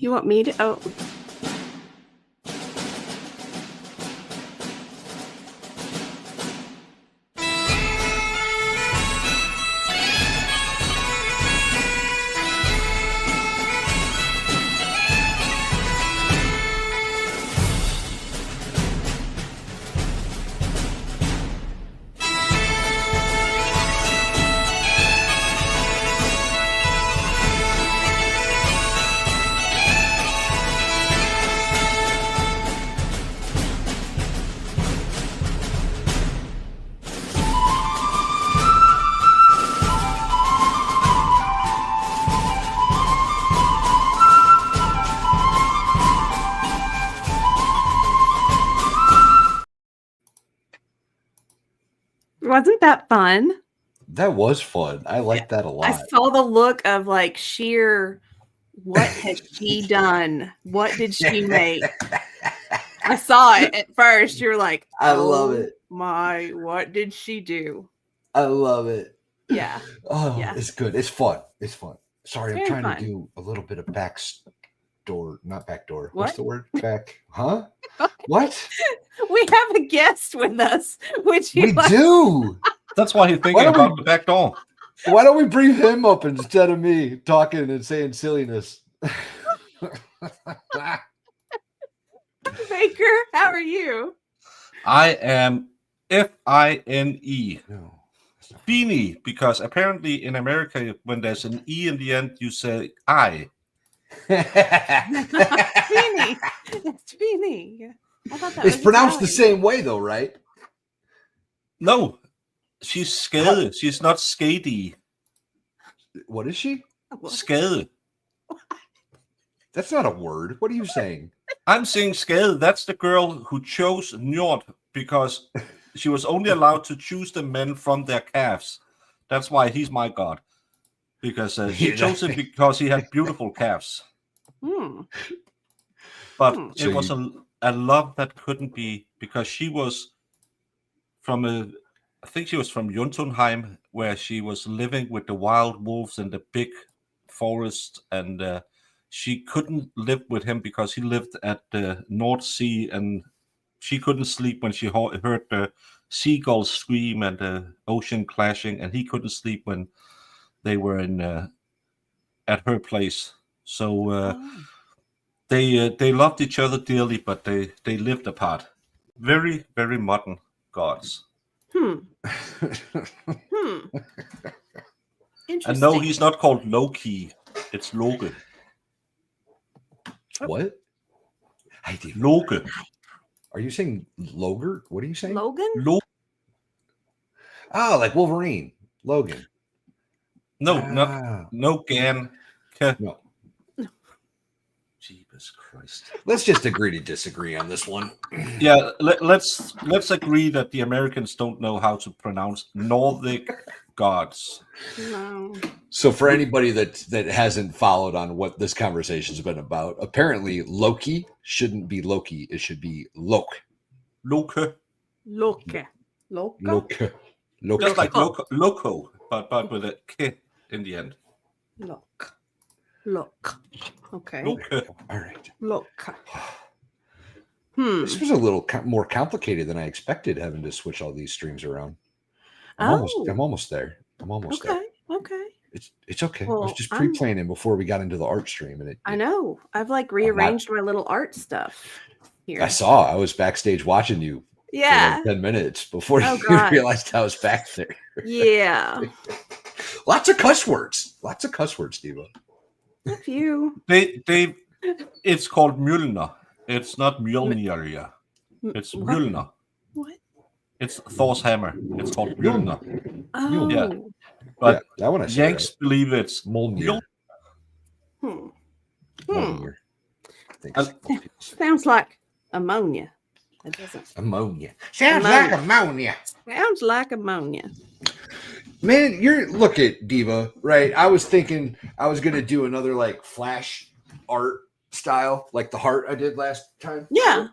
You want me to? Oh. Wasn't that fun? That was fun. I liked that a lot. I saw the look of like sheer, what has she done? What did she make? I saw it at first. You're like, oh, I love it. My, what did she do? I love it. Yeah. Oh, yeah. It's good. It's fun. It's fun. Sorry, I'm trying fun. to do a little bit of not backdoor. What? What's the word? Back? Huh? What? We have a guest with us. Which we do. That's why he's thinking about the back door. Why don't we bring him up instead of me talking and saying silliness? Baker, how are you? I am F-I-N-E. No. Beanie, because apparently in America, when there's an E in the end, you say I. Beanie. It's Beanie. I thought that it's was pronounced the Italian. same way, though, right? No, she's skade. She's not skady. What is she? Skade. That's not a word. What are you saying? I'm saying skade. That's the girl who chose Njord because she was only allowed to choose the men from their calves. That's why he's my god. Because she chose him because he had beautiful calves. But it was a love that couldn't be, because she was from I think she was from Jotunheim, where she was living with the wild wolves in the big forest, and she couldn't live with him because he lived at the North Sea, and she couldn't sleep when she heard the seagulls scream and the ocean clashing, and he couldn't sleep when they were at her place. So they loved each other dearly, but they lived apart. Very, very modern gods. Interesting. And no, he's not called Loki. It's Loke. What? Loke. Are you saying Loger? What are you saying? Logan? Oh, like Wolverine. Logan. No, no Gan. No. Jesus Christ. Let's just agree to disagree on this one. Yeah, let's agree that the Americans don't know how to pronounce Nordic gods. No. So for anybody that hasn't followed on what this conversation's been about, apparently Loki shouldn't be Loki. It should be Loke. Loke. Loke. Loke. Loke. Loke. Just like loco, but with a K in the end. Look. Look. Okay. Loke. All right. Look. This was a little more complicated than I expected, having to switch all these streams around. I'm almost there. Okay. Okay. It's okay. Well, I was just pre-planning before we got into the art stream, and I know. I've like rearranged my little art stuff here. I saw. I was backstage watching you. Yeah. For like 10 minutes before you realized I was back there. Yeah. Lots of cuss words. Diva. A few. It's called Mjolnir. It's not Mjolnir. It's Mjolnir. What? It's Thor's hammer. It's called Mjolnir. Oh. Yeah. But that one Yanks believe it's Mjolnir. Mjolnir. Sounds like ammonia. It doesn't. Ammonia. Sounds like ammonia. Sounds like ammonia. Man, look at Diva, right? I was thinking I was going to do another like flash art style, like the heart I did last time. Yeah.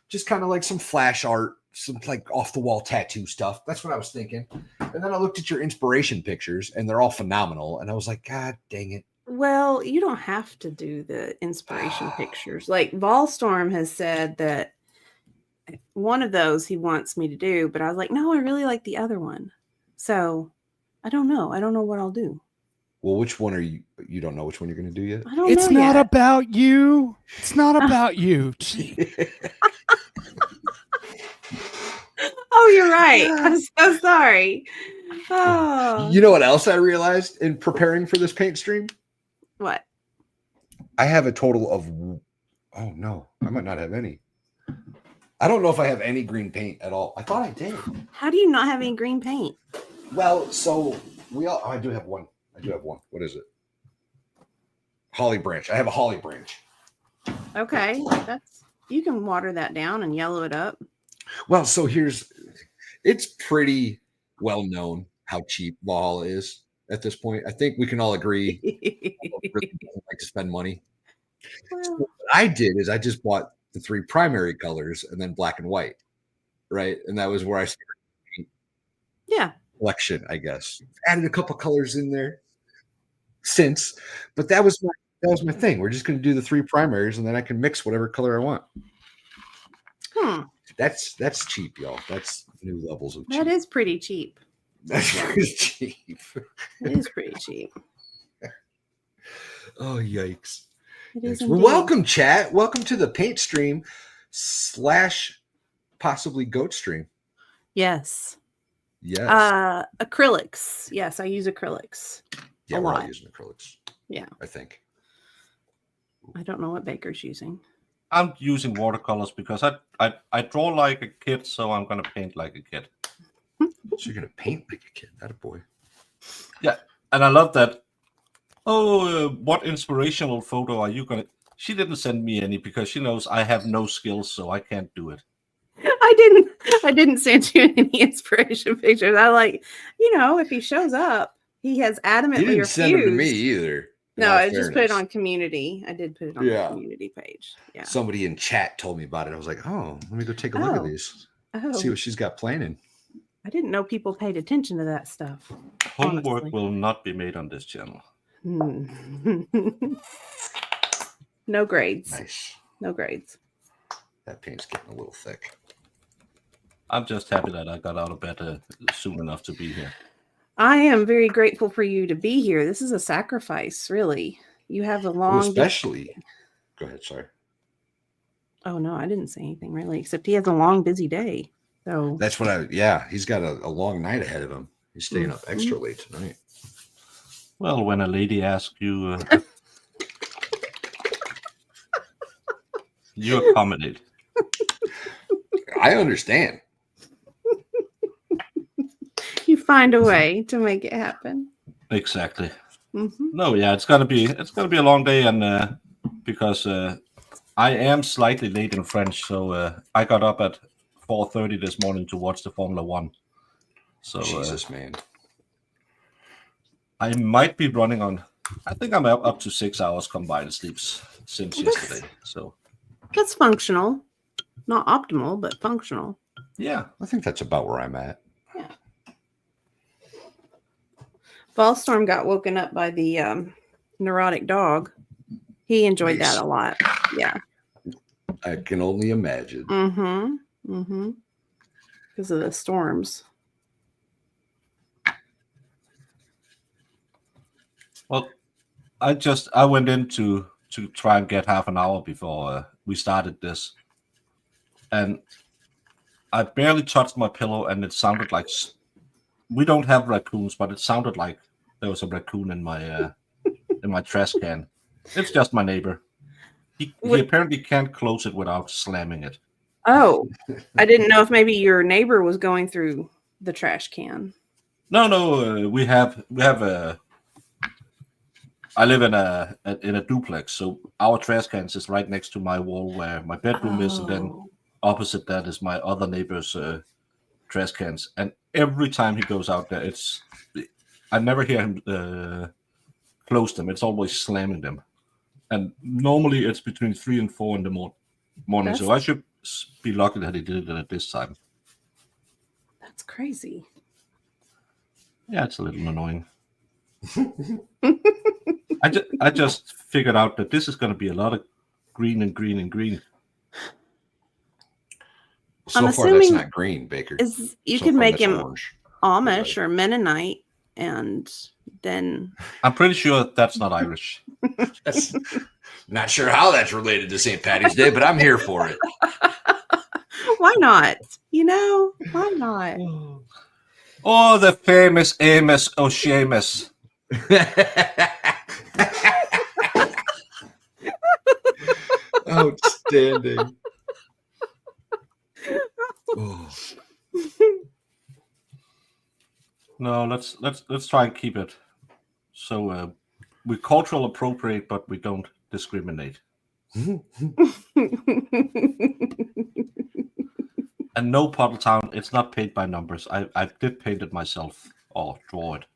Just kind of like some flash art, some like off the wall tattoo stuff. That's what I was thinking. And then I looked at your inspiration pictures and they're all phenomenal. And I was like, God dang it. Well, you don't have to do the inspiration pictures. Like Volstorm has said that one of those he wants me to do, but I was like, no, I really like the other one. So I don't know. I don't know what I'll do. Well, which one are you? You don't know which one you're going to do yet? I don't It's know not yet. about you. It's not about you. Gee. Oh, you're right. I'm so sorry. Oh, You know what else I realized in preparing for this paint stream? what? I have a total of. Oh no, I might not have any. I don't know if I have any green paint at all. I thought I did. How do you not have any green paint? Well, so we all. Oh, I do have one. I do have one. What is it? Holly branch. I have a holly branch. Okay, that's you can water that down and yellow it up. Well, so it's pretty well known how cheap Valhalla is at this point. I think we can all agree. Really doesn't like to spend money. So what I did is I just bought the 3 primary colors and then black and white, right? And that was where I started Yeah. collection, I guess. Added a couple colors in there since, but that was my thing. We're just going to do the 3 primaries, and then I can mix whatever color I want. That's cheap, y'all. That's new levels of cheap. That is pretty cheap. That's pretty cheap. It is pretty cheap. Oh, yikes. It is Well, indeed. welcome, chat. Welcome to the paint stream / possibly goat stream. Yes. Yes. Acrylics. Yes, I use acrylics. Yeah, a we're all lot. using acrylics. Yeah. I think. I don't know what Baker's using. I'm using watercolors because I draw like a kid, so I'm gonna paint like a kid. So you're gonna paint like a kid. That a boy. Yeah, and I love that. Oh, what inspirational photo are you gonna? She didn't send me any because she knows I have no skills, so I can't do it. I didn't send you any inspiration pictures. I like, if he shows up, he has adamantly You didn't refused. send them to me either. No, I just put it on community. I did put it on Yeah. the community page. Yeah. Somebody in chat told me about it. I was like, oh, let me go take a look at these. See Oh, what she's got planning. I didn't know people paid attention to that stuff. Homework Honestly. will not be made on this channel. No grades. Nice. No grades. That paint's getting a little thick. I'm just happy that I got out of bed soon enough to be here. I am very grateful for you to be here. This is a sacrifice, really. You have a long. Especially. Go ahead. Sorry. Oh no, I didn't say anything really, except he has a long, busy day. So That's what he's got a long night ahead of him. He's staying up extra late tonight. Well, when a lady asks you, you accommodate. I understand. you find a way to make it happen. Exactly. Mm-hmm. No, yeah, it's gonna be a long day, and because I am slightly late in French, so I got up at 4:30 this morning to watch the Formula One. So Jesus, man. I might be running on. I think I'm up to 6 hours combined sleeps since yesterday. So That's functional. Not optimal, but functional. yeah, I think that's about where I'm at. Yeah. Ballstorm got woken up by the neurotic dog. He enjoyed Nice. that a lot. Yeah. I can only imagine. Mm-hmm. Mm-hmm. Because of the storms. well, I went in to try and get half an hour before we started this, and I barely touched my pillow, and it sounded like we don't have raccoons, but it sounded like there was a raccoon in my trash can. It's just my neighbor. He apparently can't close it without slamming it. Oh, I didn't know if maybe your neighbor was going through the trash can. No, we have a. I live in a duplex, so our trash cans is right next to my wall where my bedroom is, and then opposite that is my other neighbor's trash cans. And every time he goes out there, I never hear him close them. It's always slamming them. And normally it's between 3 and 4 in the morning. So I should be lucky that he did it at this time. That's crazy. Yeah, it's a little annoying. I just figured out that this is going to be a lot of green and green and green. So I'm far, that's assuming not green, Baker. You So could far, make that's him orange. Amish or Mennonite, and then I'm pretty sure that's not Irish. That's not sure how that's related to St. Patty's Day, but I'm here for it. why not? Why not? Oh, the famous Amos O'Shamus. Outstanding. Oh. No, let's try and keep it. So we cultural appropriate, but we don't discriminate. And no Puddle Town, it's not paint by numbers. I did paint it myself or draw it.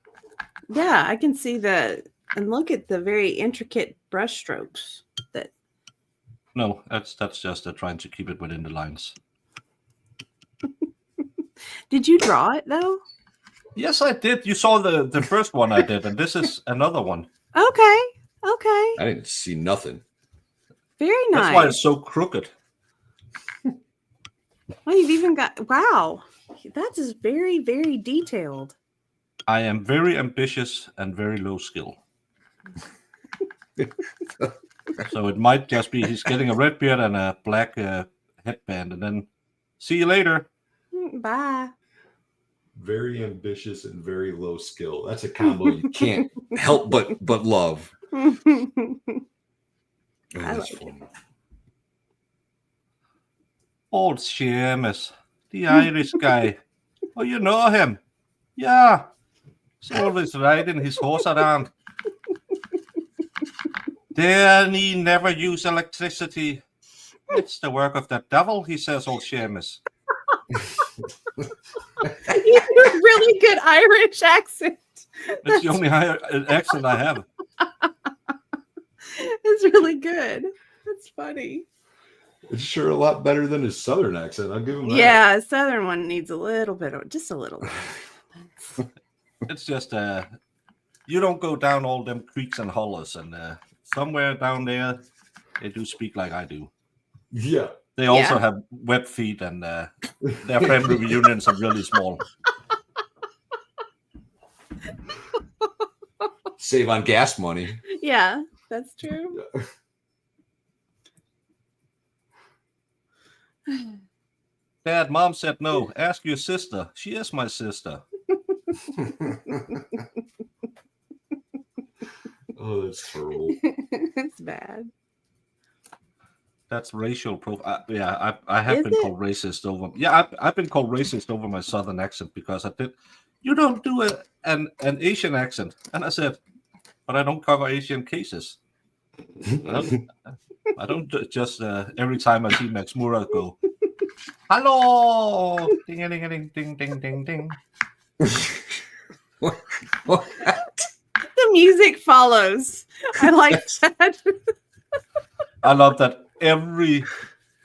Yeah, I can see that. And look at the very intricate brush strokes. No, that's just trying to keep it within the lines. Did you draw it though? Yes, I did. You saw the first one I did, and this is another one. Okay. I didn't see nothing. Very nice. That's why it's so crooked. Well, you've even got that is very, very detailed. I am very ambitious and very low skill. So it might just be he's getting a red beard and a black headband, and then see you later. Bye. Very ambitious and very low skill. That's a combo you can't help but love. I That's like fun. Old Seamus, the Irish guy. Oh, you know him? Yeah. He's always riding his horse around. Then he never use electricity. It's the work of the devil, he says, old Seamus. You have a really good Irish accent. It's the only accent I have. It's really good. That's funny. It's sure a lot better than his southern accent. I'll give him that. Yeah, a southern one needs just a little. It's just you don't go down all them creeks and hollows, and somewhere down there they do speak like I do. Yeah. They also have web feet, and their family reunions are really small. Save on gas money. Yeah, that's true. Dad, Mom said no. Ask your sister. She is my sister. Oh, that's terrible. It's bad. That's racial profile. Yeah, I have been called racist over. Yeah, I've been called racist over my southern accent because I did. You don't do an Asian accent, and I said, but I don't cover Asian cases. I don't just every time I see Max Mura go, hello, ding ding ding ding ding ding ding. What? The music follows. I like that. I love that every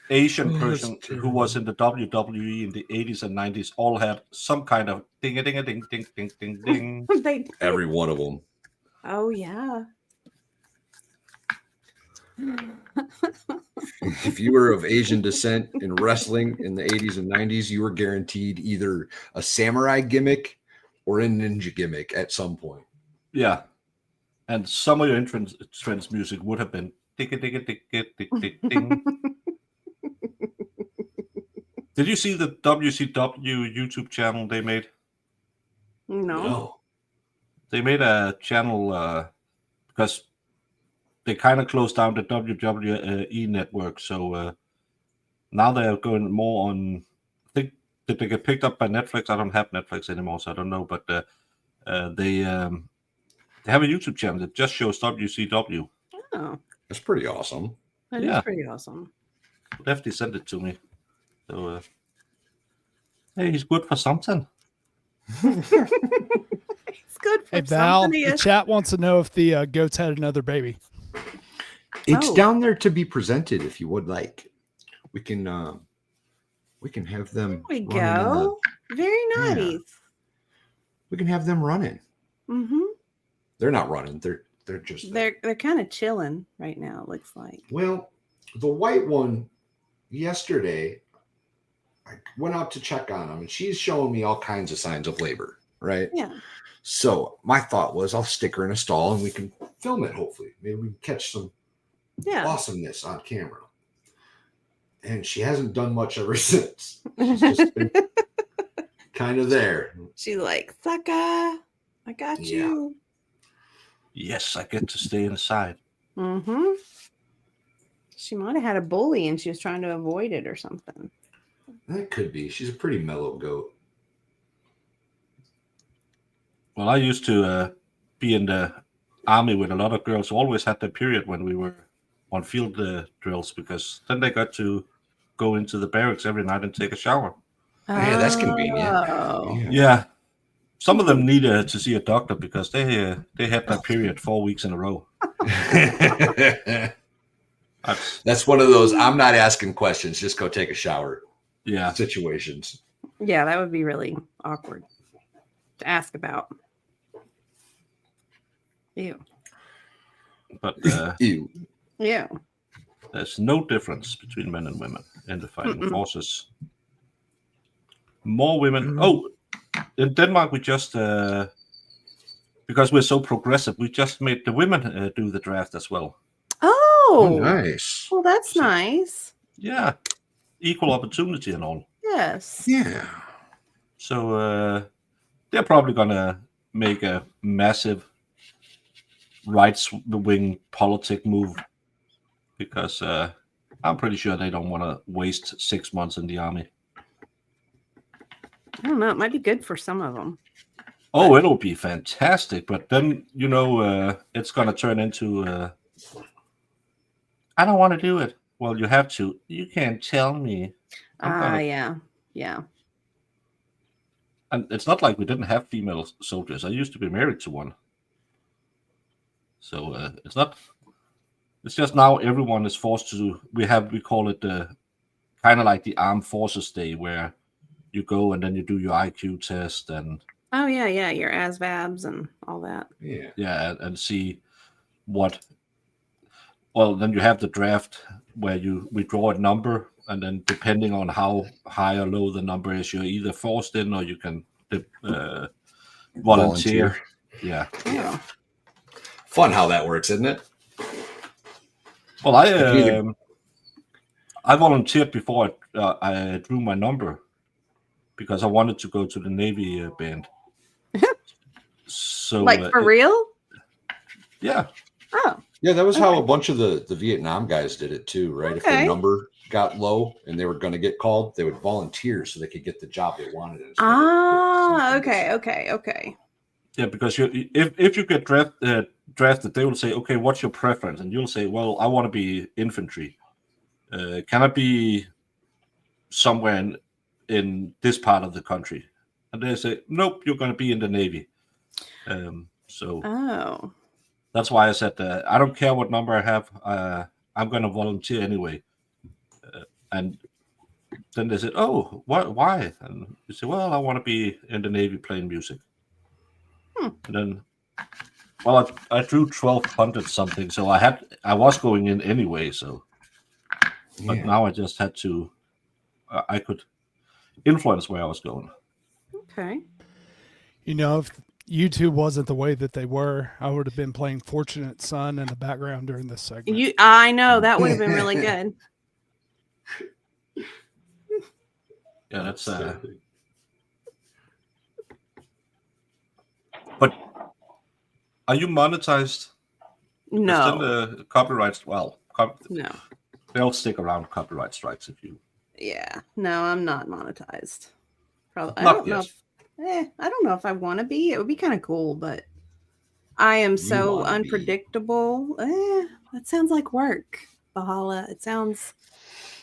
Asian person who was in the WWE in the 80s and 90s all had some kind of ding a ding a ding ding ding ding ding. Every one of them. Oh yeah. If you were of Asian descent in wrestling in the 80s and 90s, you were guaranteed either a samurai gimmick or a ninja gimmick at some point. Yeah. And some of your entrance music would have been ding a ding a ding a ding ding ding. Did you see the WCW YouTube channel they made? No. They made a channel because they kind of closed down the WWE network. So now they're going more on. I think did they get picked up by Netflix? I don't have Netflix anymore, so I don't know. But they have a YouTube channel that just shows WCW. Oh, That's pretty awesome. that is pretty awesome. Lefty sent it to me. So hey, he's good for something. It's good for Hey Val, something. the chat wants to know if the goats had another baby. It's down there to be presented if you would like. We can have them. There we go. Very nice. We can have them running. Mm-hmm. They're not running. They're just they're kind of chilling right now. It looks like. well, the white one yesterday, I went out to check on him, and she's showing me all kinds of signs of labor, right? Yeah. So my thought was I'll stick her in a stall and we can film it, hopefully. Maybe we can catch some Yeah. awesomeness on camera. And she hasn't done much ever since. She's just been kind of there. She's like, sucker, I got you. Yes, I get to stay inside. Mm-hmm. She might have had a bully and she was trying to avoid it or something. That could be. She's a pretty mellow goat. Well, I used to be in the army with a lot of girls who always had the period when we were on field drills, because then they got to go into the barracks every night and take a shower. Yeah, that's convenient. Oh. Yeah. Some of them needed to see a doctor because they had that period 4 weeks in a row. That's one of those I'm not asking questions, just go take a shower situations. Yeah, that would be really awkward to ask about. Ew. But Ew. Yeah. There's no difference between men and women in the fighting forces. More women. Oh, in Denmark, we just, because we're so progressive, we just made the women do the draft as well. Oh, nice. Well, that's nice. Yeah. Equal opportunity and all. Yes. Yeah. So they're probably going to make a massive right-wing politic move, because I'm pretty sure they don't want to waste 6 months in the army. I don't know. It might be good for some of them. Oh, it'll be fantastic. But then, it's going to turn into, I don't want to do it. Well, you have to. You can't tell me. Yeah. And it's not like we didn't have female soldiers. I used to be married to one. So it's not. It's just now everyone is forced to. We call it kind of like the Armed Forces Day, where you go and then you do your IQ test and. Oh yeah, your ASVABs and all that. Yeah, and see what. Well, then you have the draft where we draw a number, and then depending on how high or low the number is, you're either forced in or you can volunteer. Yeah. Fun how that works, isn't it? Well, I volunteered before I drew my number because I wanted to go to the Navy band. So, like for real? Yeah. Oh. Yeah, that was how a bunch of the Vietnam guys did it too, right? If their number got low and they were going to get called, they would volunteer so they could get the job they wanted. Okay. Yeah, because if you get drafted, they will say, okay, what's your preference? And you'll say, well, I want to be infantry. Can I be somewhere in this part of the country? And they say, nope, you're going to be in the Navy. So that's why I said, I don't care what number I have. I'm going to volunteer anyway. And then they said, oh, why? And you say, well, I want to be in the Navy playing music. And then, well, I drew 1,200 something, so I was going in anyway. So, but now I just had to. I could influence where I was going. Okay. If YouTube wasn't the way that they were, I would have been playing Fortunate Son in the background during this segment. I know that would have been really good. Yeah, that's. But are you monetized? No. Then the copyrights. Well, no. They'll stick around copyright strikes if you. Yeah. No, I'm not monetized. Probably. Not I don't know. I don't know if I want to be. It would be kind of cool, but I am so unpredictable. That sounds like work, Bahala. It sounds,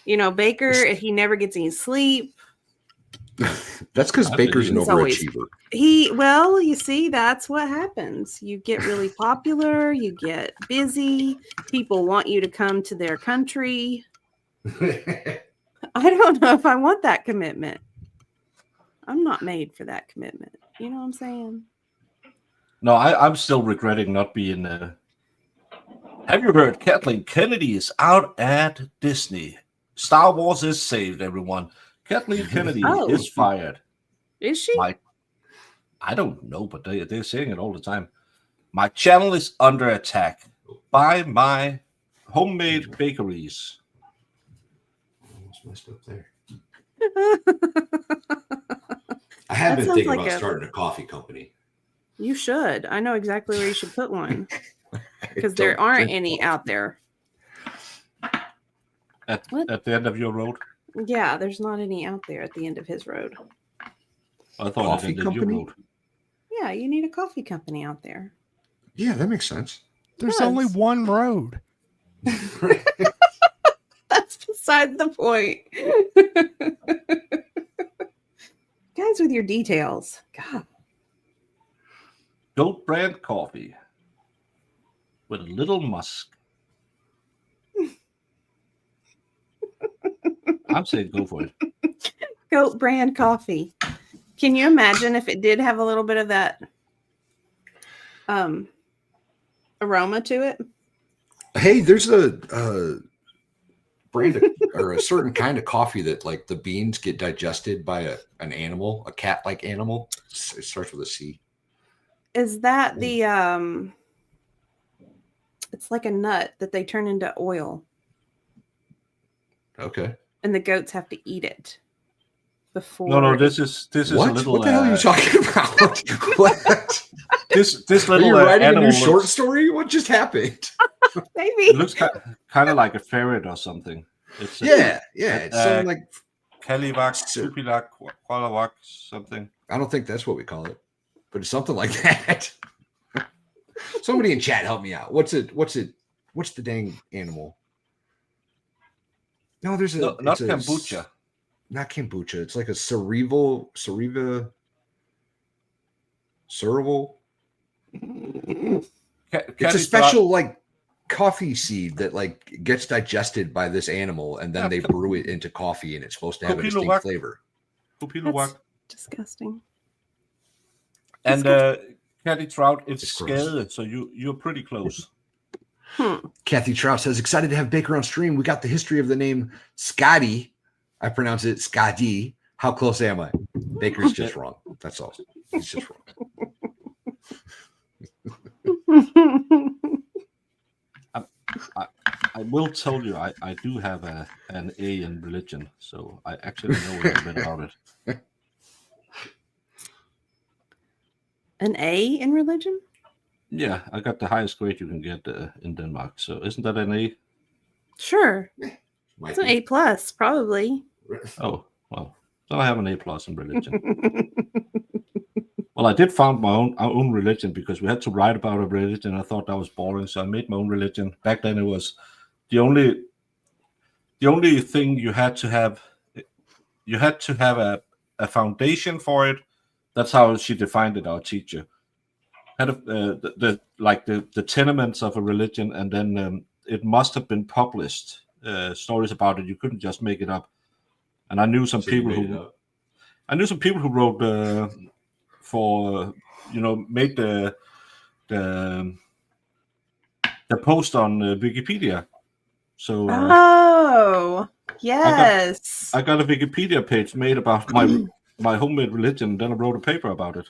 Baker, he never gets any sleep. That's because Baker's an overachiever. You see, that's what happens. You get really popular, you get busy, people want you to come to their country. I don't know if I want that commitment. I'm not made for that commitment. You know what I'm saying? No, I'm still regretting not being Have you heard Kathleen Kennedy is out at Disney? Star Wars is saved, everyone. Kathleen Kennedy Oh. is fired. Is she? I don't know, but they're saying it all the time. My channel is under attack by my homemade bakeries. Almost messed up there. I have been thinking about starting a coffee company. You should. I know exactly where you should put one. Because there aren't any out there. At the end of your road? Yeah, there's not any out there at the end of his road. I thought Coffee at the end of your company? road. Yeah, you need a coffee company out there. Yeah, that makes sense. There's Yes. only one road. That's beside the point. Guys with your details. God. Goat brand coffee with a little musk. I'm saying go for it. Goat brand coffee. Can you imagine if it did have a little bit of that aroma to it? Hey, there's a brand of, or a certain kind of coffee that like the beans get digested by an animal, a cat-like animal. It starts with a C. Is that the it's like a nut that they turn into oil Okay. and the goats have to eat it before. No, this is What? a little. What the hell are you talking about? What? This Are little you writing a animal new short looks, story? What just happened? Maybe. it looks kind of like a ferret or something. It's Yeah. It's something like, Calivac, Sir. Tupilac, Qualavac, something. I don't think that's what we call it, but it's something like that. Somebody in chat help me out. What's the dang animal? No, there's No, not kombucha. Not kombucha. It's like a cereval. It's a special like coffee seed that like gets digested by this animal, and then they brew it into coffee, and it's supposed to have a distinct flavor. That's disgusting. And Catty Trout, it's scaled, so you're pretty close. Kathy Trout says, excited to have Baker on stream. We got the history of the name Scotty. I pronounce it Scotty. How close am I? Baker's just wrong. That's all. He's just wrong. I will tell you, I do have an A in religion, so I actually know a little bit about it. An A in religion? Yeah, I got the highest grade you can get in Denmark. So isn't that an A? Sure. It's an A plus, probably. Oh, well, so I have an A plus in religion. Well, I did found our own religion because we had to write about a religion. I thought that was boring, so I made my own religion. Back then, it was the only thing you had to have. You had to have a foundation for it. That's how she defined it. Our teacher had the tenements of a religion, and then it must have been published. Stories about it. You couldn't just make it up. And I knew some people who wrote made the post on Wikipedia. So yes, I got a Wikipedia page made about my homemade religion. Then I wrote a paper about it.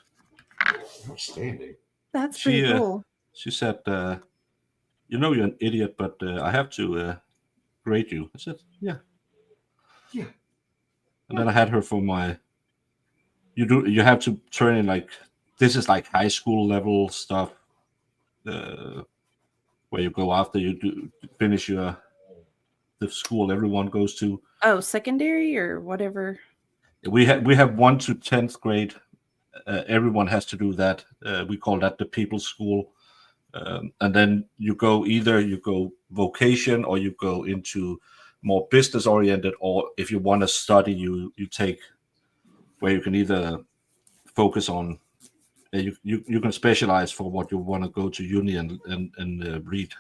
Outstanding. That's pretty cool. She said, "You're an idiot, but I have to grade you." I said, "Yeah." And then I had her for my. You have to turn in like this is like high school level stuff, where you go after you finish the school everyone goes to. Oh, secondary or whatever. We have 1 to 10th grade. Everyone has to do that. We call that the people's school, and then you go vocation or you go into more business oriented, or if you want to study, you take where you can either focus on you can specialize for what you want to go to uni and read.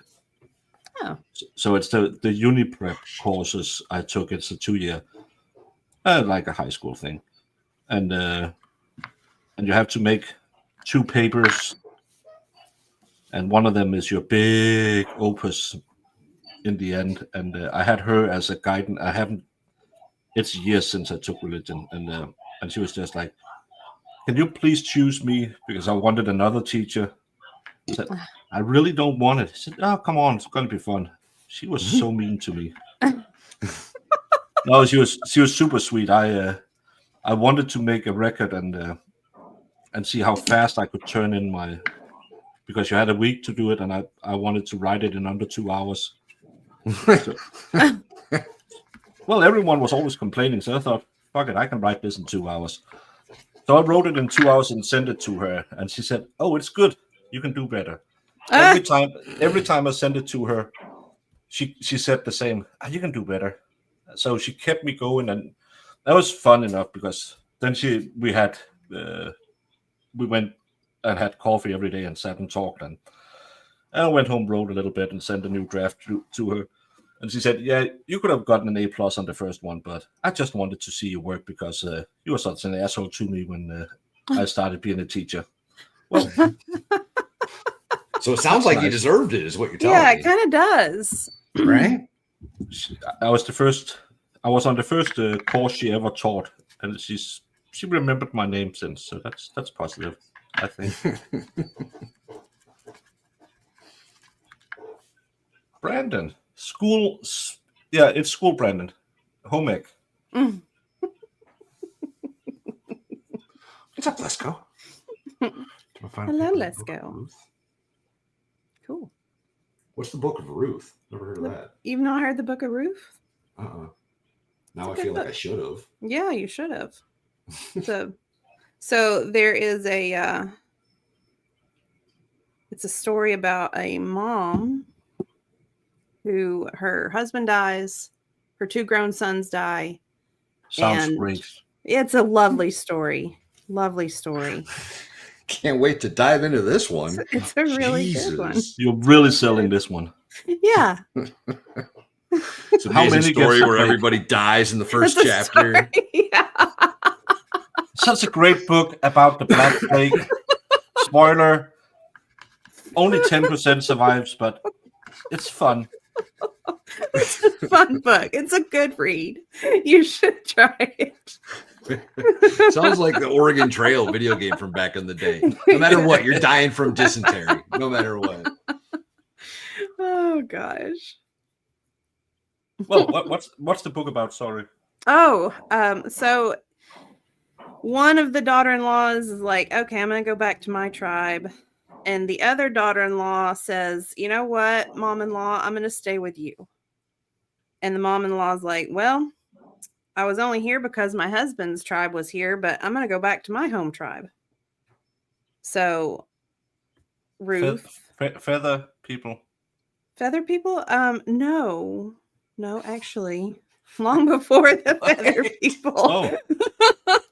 Oh. So it's the uni prep courses I took. It's a 2-year, like a high school thing, and you have to make 2 papers and one of them is your big opus in the end. And I had her as a guidance. I haven't. It's years since I took religion, and she was just like, "Can you please choose me?" Because I wanted another teacher. I said, "I really don't want it." She said, "Oh, come on, it's going to be fun." She was so mean to me. No, she was super sweet. I wanted to make a record and see how fast I could turn in my, because you had a week to do it, and I wanted to write it in under 2 hours. So, well, everyone was always complaining, so I thought, fuck it, I can write this in 2 hours. So I wrote it in 2 hours and sent it to her, and she said, "Oh, it's good. You can do better." Every time I sent it to her, she said the same. "You can do better." So she kept me going, and that was fun enough because then we went and had coffee every day and sat and talked, and I went home, wrote a little bit, and sent a new draft to her. And she said, "Yeah, you could have gotten an A+ on the first one, but I just wanted to see you work because you were such an asshole to me when I started being a teacher." Well, so it sounds like nice. You deserved it, is what you're telling me. Yeah, it kind of does. Right? I was on the first course she ever taught, and she remembered my name since, so that's positive, I think. Brandon, school, yeah, it's school, Brandon, home ec. What's up, let's go. Hello, let's go. Cool. What's the Book of Ruth? Never heard of that. You've not heard the Book of Ruth? Now I feel like I should have. Yeah, you should have. So there is it's a story about a mom who her husband dies, her 2 grown sons die. Sounds great. It's a lovely story. Lovely story. Can't wait to dive into this one. It's a really good one. You're really selling this one. Yeah. It's an amazing story where everybody dies in the first chapter. Yeah. Such a great book about the Black Plague. Spoiler, only 10% survives, but it's fun. It's a fun book. It's a good read. You should try it. Sounds like the Oregon Trail video game from back in the day. No matter what, you're dying from dysentery. No matter what. Oh gosh. Well, what's the book about? Sorry. Oh, so one of the daughter-in-laws is like, "Okay, I'm gonna go back to my tribe," and the other daughter-in-law says, "You know what, mom-in-law, I'm gonna stay with you." And the mom-in-law is like, "Well, I was only here because my husband's tribe was here, but I'm gonna go back to my home tribe." So Ruth, feather people. Feather people? No, actually, long before the feather people. Oh.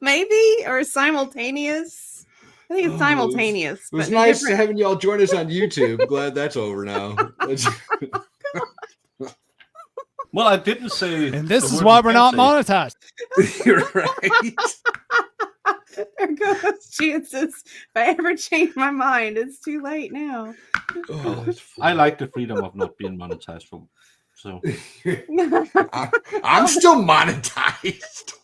Maybe, or simultaneous. I think it's simultaneous. It was nice having y'all join us on YouTube. Glad that's over now. Well, I didn't say. And this is why we're not monetized. You're right. There goes chances. If I ever change my mind, it's too late now. I like the freedom of not being monetized. So I'm still monetized.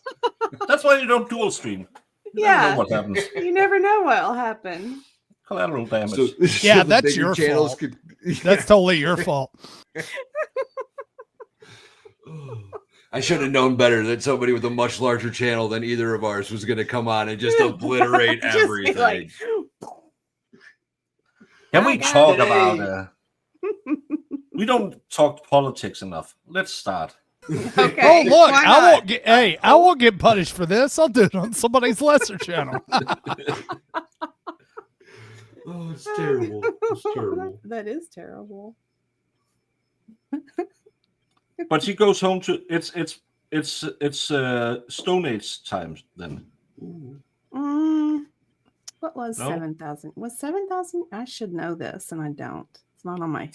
That's why you don't dual stream. You never know what happens. You never know what'll happen. Collateral damage. So that's your fault. That's totally your fault. I should have known better that somebody with a much larger channel than either of ours was going to come on and just obliterate everything. Like, can we talk about? We don't talk politics enough. Let's start. Okay. Oh look, I won't get punished for this. I'll do it on somebody's lesser channel. Oh, it's terrible. It's terrible. That is terrible. But she goes home to it's Stone Age times then. What was 7,000? Was 7,000? I should know this, and I don't. It's not on my.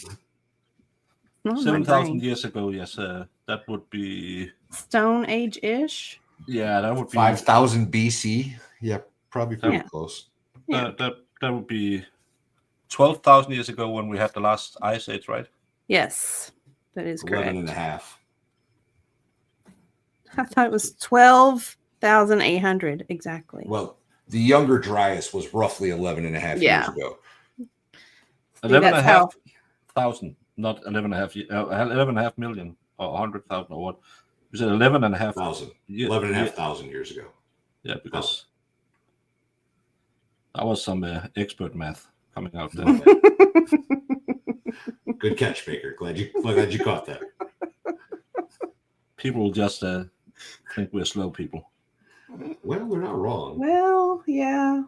7,000 years ago, yes. That would be Stone Age-ish. Yeah, that would be 5,000 BC. Yeah, probably pretty close. Yeah. That would be 12,000 years ago when we had the last ice age, right? Yes, that is 11 correct. and a half. I thought it was 12,800 exactly. Well, the younger Dryas was roughly 11 and a half years ago. 11 and a that's half how- thousand, not 11 and a half, 11 and a half million or 100,000 or what? You said 11 and a half Thousand. years. 11 and a half thousand years ago. Yeah, because that was some expert math coming out there. Good catch, Baker. Glad you caught that. People just think we're slow people. Well, we're not wrong. Well, yeah.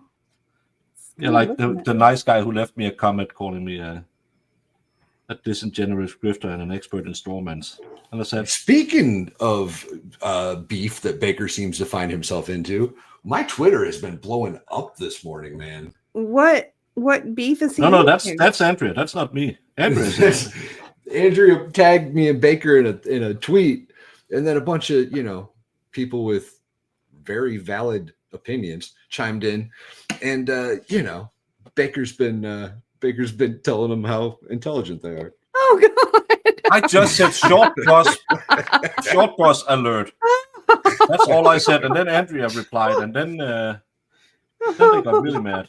Yeah, like the nice guy who left me a comment calling me a disingenuous grifter and an expert in strawmans. And I said, Speaking of beef that Baker seems to find himself into, my Twitter has been blowing up this morning, man. What beef is he? no, into? that's Andrea. That's not me. Andrea. Andrea tagged me and Baker in a tweet, and then a bunch of people with very valid opinions chimed in, and Baker's been telling them how intelligent they are. Oh God! I just said short bus alert. That's all I said, and then Andrea replied, and then they got really mad.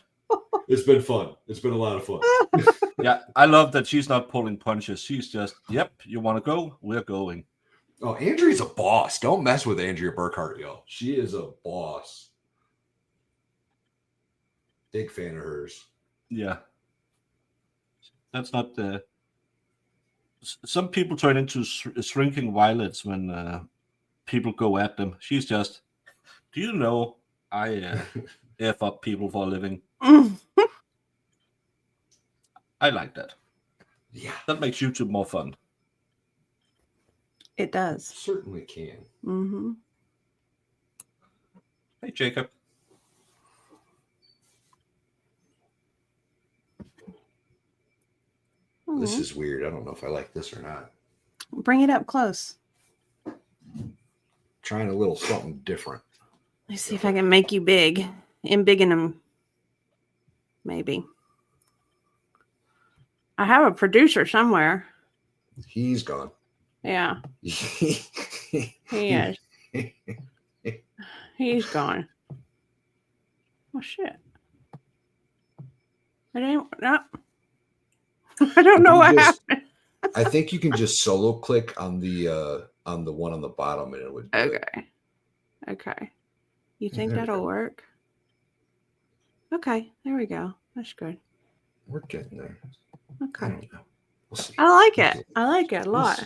It's been fun. It's been a lot of fun. Yeah, I love that she's not pulling punches. She's just, yep, you want to go? We're going. Oh, Andrea's a boss. Don't mess with Andrea Burkhart, yo. She is a boss. Big fan of hers. Yeah. That's not the. Some people turn into shrinking violets when people go at them. She's just, do you know I F up people for a living? I like that. Yeah. That makes YouTube more fun. It does. Certainly can. Mm-hmm. Hey, Jacob. This is weird. I don't know if I like this or not. Bring it up close. Trying a little something different. Let's see if I can make you big. Embiggen them. Maybe. I have a producer somewhere. He's gone. Yeah, he is. He's gone. Oh shit! It ain't. No. I don't know what happened. I think you can just solo click on the one on the bottom, and it would. Okay. Okay. You think There we that'll go. work? Okay. There we go. That's good. We're getting there. I Okay. don't know. We'll see. I like it. I like it a We'll lot. see.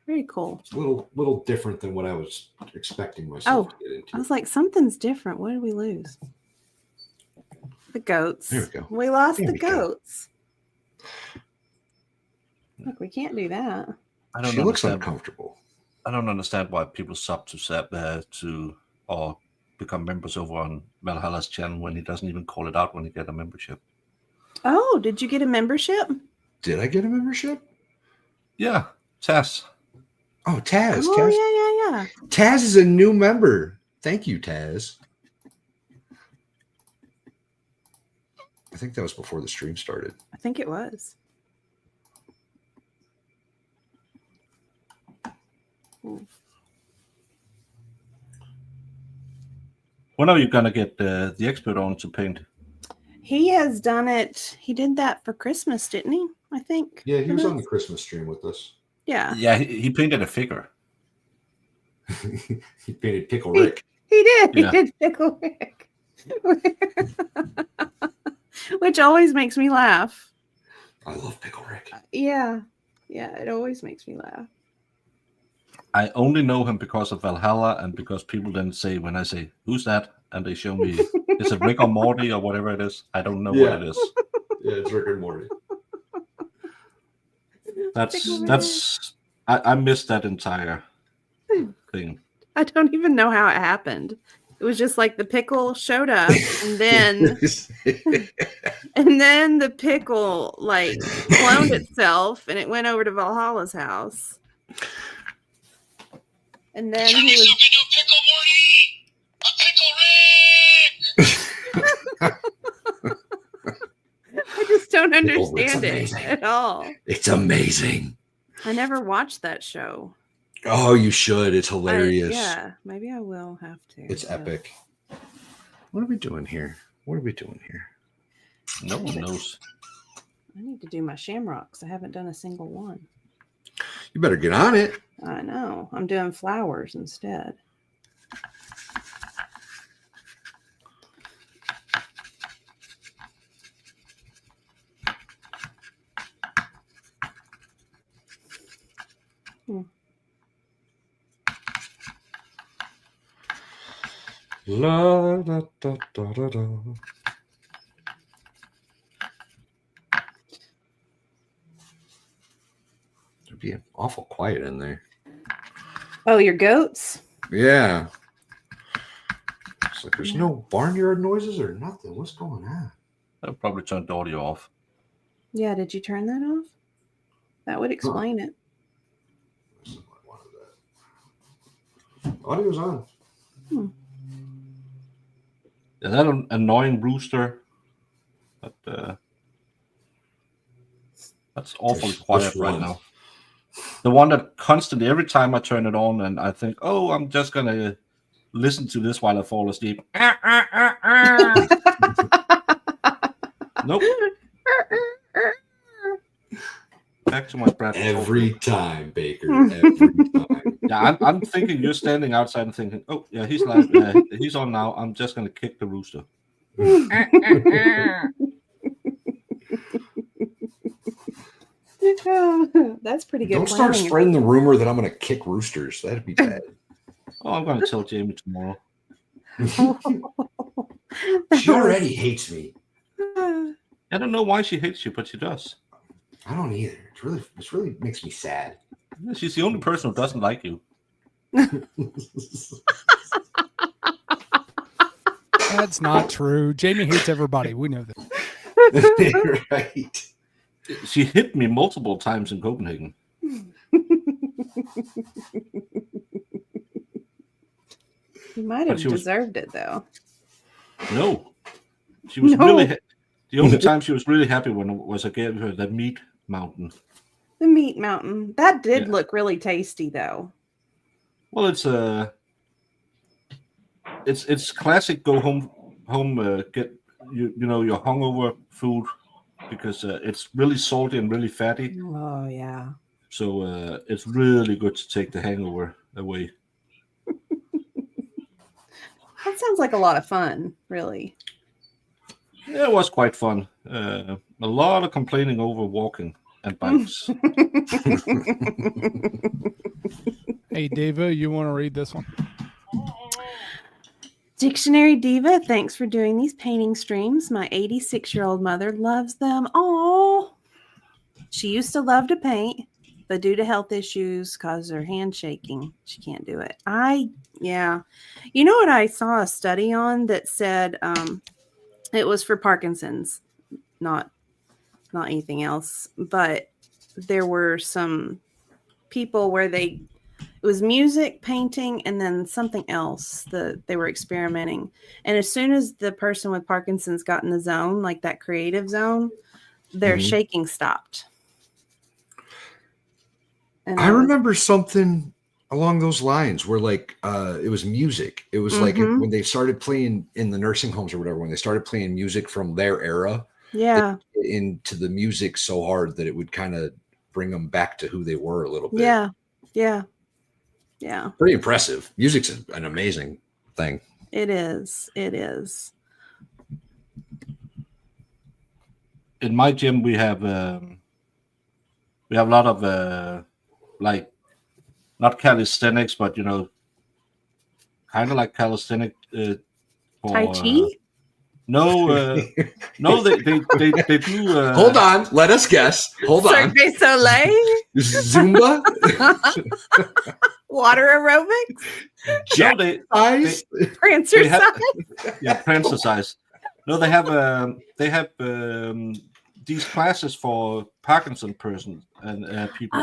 Very cool. It's a little different than what I was expecting myself to get into. I was like, something's different. What did we lose? The goats. There we go. We lost There the we go. goats. Look, we can't do that. I don't She looks understand. uncomfortable. I don't understand why people sub to or become members over on Valhalla's channel when he doesn't even call it out when he get a membership. Oh, did you get a membership? Did I get a membership? Yeah, Tess. Oh, Taz. Oh, Taz. yeah. Taz is a new member. Thank you, Taz. I think that was before the stream started. I think it was. When are you gonna get the expert on to paint? He has done it. He did that for Christmas, didn't he? I think. Yeah, he was on the Christmas stream with us. Yeah. Yeah, he painted a figure. He painted Pickle Rick. He did. Yeah. He did Pickle Rick. Which always makes me laugh. I love Pickle Rick. Yeah. Yeah, it always makes me laugh. I only know him because of Valhalla and because people then say, when I say, who's that? And they show me, is it Rick or Morty or whatever it is? I don't know what it is. Yeah, it's Rick and Morty. I missed that entire thing. I don't even know how it happened. It was just like the pickle showed up and then the pickle like cloned itself and it went over to Valhalla's house. And then he was I amazing. at all. It's amazing. I never watched that show. Oh, you should. It's hilarious. Yeah, maybe I will have to. It's epic. What are we doing here? No one knows. I need to do my shamrocks. I haven't done a single one. You better get on it. I know. I'm doing flowers instead. La, da, da, da, da, da. It'd be awful quiet in there. Oh, your goats? Yeah. It's like there's no barnyard noises or nothing. What's going on? I'll probably turn the audio off. Yeah, did you turn that off? That would explain it. Audio's on. Is that an annoying rooster? But that's awfully quiet right now. The one that constantly, every time I turn it on and I think, oh, I'm just going to listen to this while I fall asleep. Nope. Back to my breath. Every time, Baker. Every time. Yeah, I'm thinking you're standing outside and thinking, oh, yeah, he's on now. I'm just going to kick the rooster. That's pretty good. Don't start spreading the rumor that I'm going to kick roosters. That'd be bad. Oh, I'm going to tell Jamie tomorrow. She already hates me. I don't know why she hates you, but she does. I don't either. It really makes me sad. She's the only person who doesn't like you. That's not true. Jamie hates everybody. We know that. Right. She hit me multiple times in Copenhagen. You might have deserved it, though. No. She was really... The only time she was really happy when it was I gave her the meat mountain. The meat mountain. That did look really tasty, though. Well, it's classic. Go home, get your hungover food because it's really salty and really fatty. Oh yeah. So it's really good to take the hangover away. That sounds like a lot of fun, really. Yeah, it was quite fun. A lot of complaining over walking and bikes. Hey, Diva, you want to read this one? Dictionary Diva, thanks for doing these painting streams. My 86-year-old mother loves them. Oh, she used to love to paint, but due to health issues, causes her hand shaking. She can't do it. Yeah. You know what I saw a study on that said it was for Parkinson's, not anything else, but there were some people where it was music, painting, and then something else that they were experimenting. And as soon as the person with Parkinson's got in the zone, like that creative zone, their shaking stopped. And I remember something along those lines where it was music. It was like when they started playing in the nursing homes or whatever, when they started playing music from their era, into the music so hard that it would kind of bring them back to who they were a little bit. Yeah. Pretty impressive. Music's an amazing thing. It is. In my gym, we have a lot of not calisthenics, but kind of like calisthenic. Tai Chi? No, they do. Hold on, let us guess. Hold on. Cirque du Soleil? Zumba? Water aerobics? Exercise? Prancercise? Yeah, prancercise. No, they have these classes for Parkinson persons and people.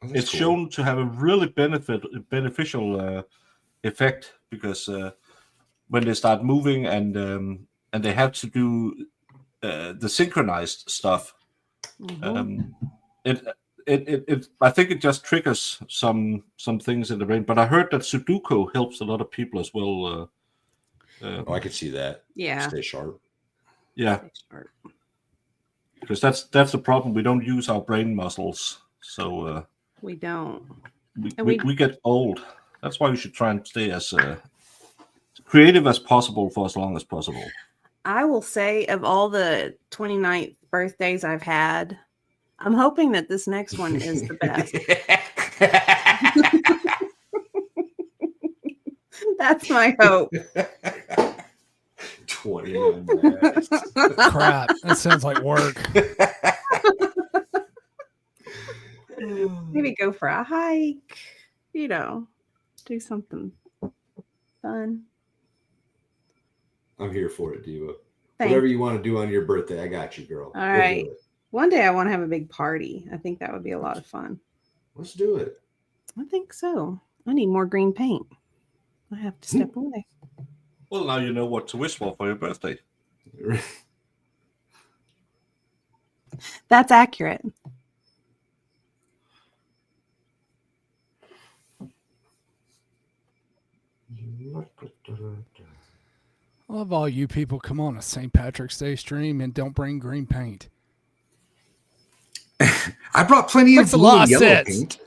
It's cool. shown to have a really beneficial effect because when they start moving and they have to do the synchronized stuff. Mhm. It I think it just triggers some things in the brain. But I heard that Sudoku helps a lot of people as well. I could see that. Yeah. Stay sharp. Yeah, Stay sharp. because that's the problem. We don't use our brain muscles, so We don't. And we get old. That's why we should try and stay as creative as possible for as long as possible. I will say, of all the 29th birthdays I've had, I'm hoping that this next one is the best. That's my hope. 29 minutes. Crap. That sounds like work. Maybe go for a hike, do something fun. I'm here for it, Diva. Thanks. Whatever you want to do on your birthday, I got you, girl. All We'll right. do it. One day I want to have a big party. I think that would be a lot of fun. Let's do it. I think so. I need more green paint. I have to step away. Well, now you know what to wish for your birthday. That's accurate. I love all you people come on a St. Patrick's Day stream and don't bring green paint. I brought plenty of Makes a blue lot and of yellow sense. paint.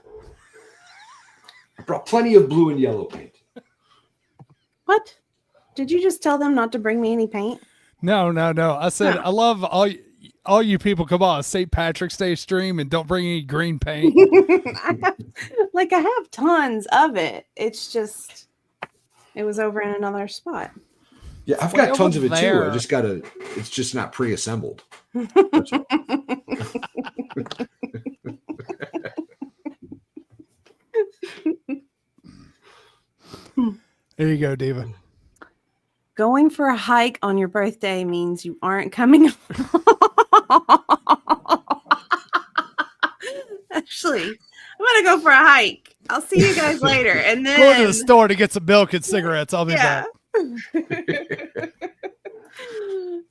I brought plenty of blue and yellow paint. What? Did you just tell them not to bring me any paint? No. I said I love all you people come on a St. Patrick's Day stream and don't bring any green paint. I have tons of it. It's just, it was over in another spot. Yeah, I've Way got tons of over it too. there. I just gotta. It's just not pre-assembled. There you go, Diva. Going for a hike on your birthday means you aren't coming. Actually, I'm gonna go for a hike. I'll see you guys later. And then Go to the store to get some milk and cigarettes. I'll be yeah. back.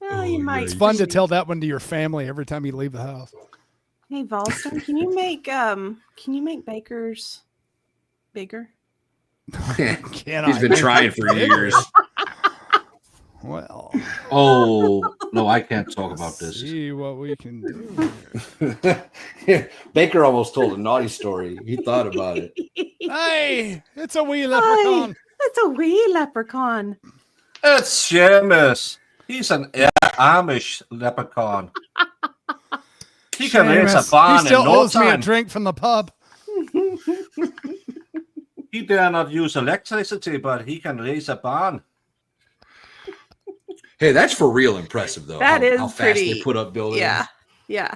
Well, you might. It's fun to tell that one to your family every time you leave the house. Hey, Volston, can you make bakers bigger? Can He's I? been trying for years. Well, Oh no, I can't talk about this. see what we can do. Baker almost told a naughty story. He thought about it. Hey, it's a wee leprechaun. That's a wee leprechaun. It's Seamus. He's an Amish leprechaun. He can raise a Seamus, barn he still in no owes me a time. drink from the pub. He dare not use electricity, but he can raise a barn. Hey, that's for real impressive though. That is how fast pretty. they put up buildings. Yeah.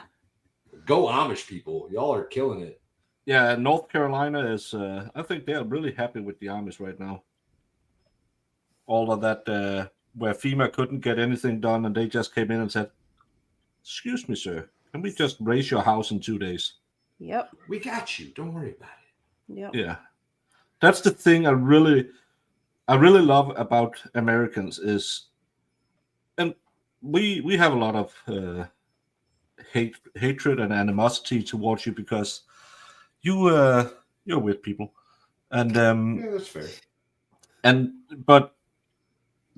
Go Amish people. Y'all are killing it. Yeah, North Carolina is. I think they are really happy with the Amish right now. All of that, where FEMA couldn't get anything done, and they just came in and said, "Excuse me, sir, can we just raise your house in 2 days?" Yep. We got you. Don't worry about it. Yep. Yeah, that's the thing I really love about Americans is, and we have a lot of hatred and animosity towards you because you're with people, and Yeah, that's fair. but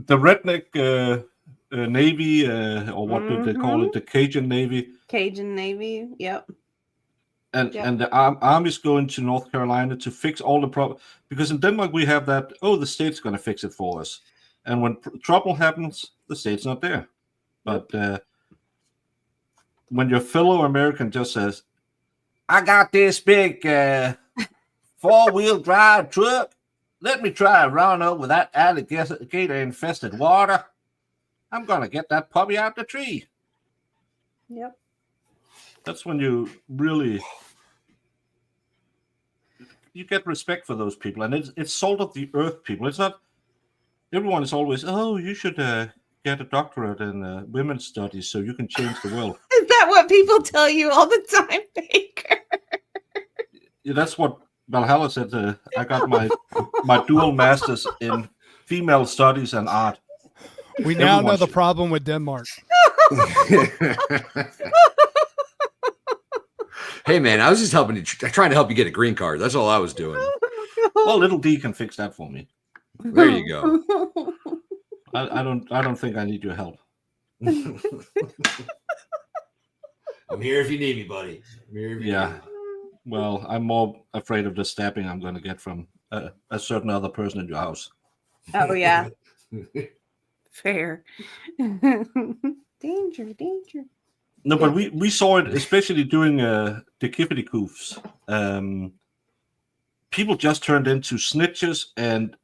the redneck Navy, or what do they call it, the Cajun Navy, Cajun Navy. Yep. and Yep. and the army's going to North Carolina to fix all the problems, because in Denmark we have that, the state's going to fix it for us, and when trouble happens, the state's not there. But when your fellow American just says, "I got this big 4-wheel drive truck, let me try a run over that alligator infested water, I'm going to get that puppy out the tree." Yep. That's when you really get respect for those people, and it's salt of the earth people. It's not everyone is always, you should get a doctorate in women's studies so you can change the world. Is that what people tell you all the time, Baker? Yeah, that's what Valhalla said. I got my dual masters in female studies and art. We now know Everyone the should. problem with Denmark. Hey, man, I was just helping you, trying to help you get a green card. That's all I was doing. Well, little D can fix that for me. There you go. I don't think I need your help. I'm here if you need me, buddy. I'm here if you Yeah. need me. Well, I'm more afraid of the stabbing I'm going to get from a certain other person in your house. Oh yeah. Fair. Danger. No, but we saw it, especially during the Kiffity Coofs. People just turned into snitches and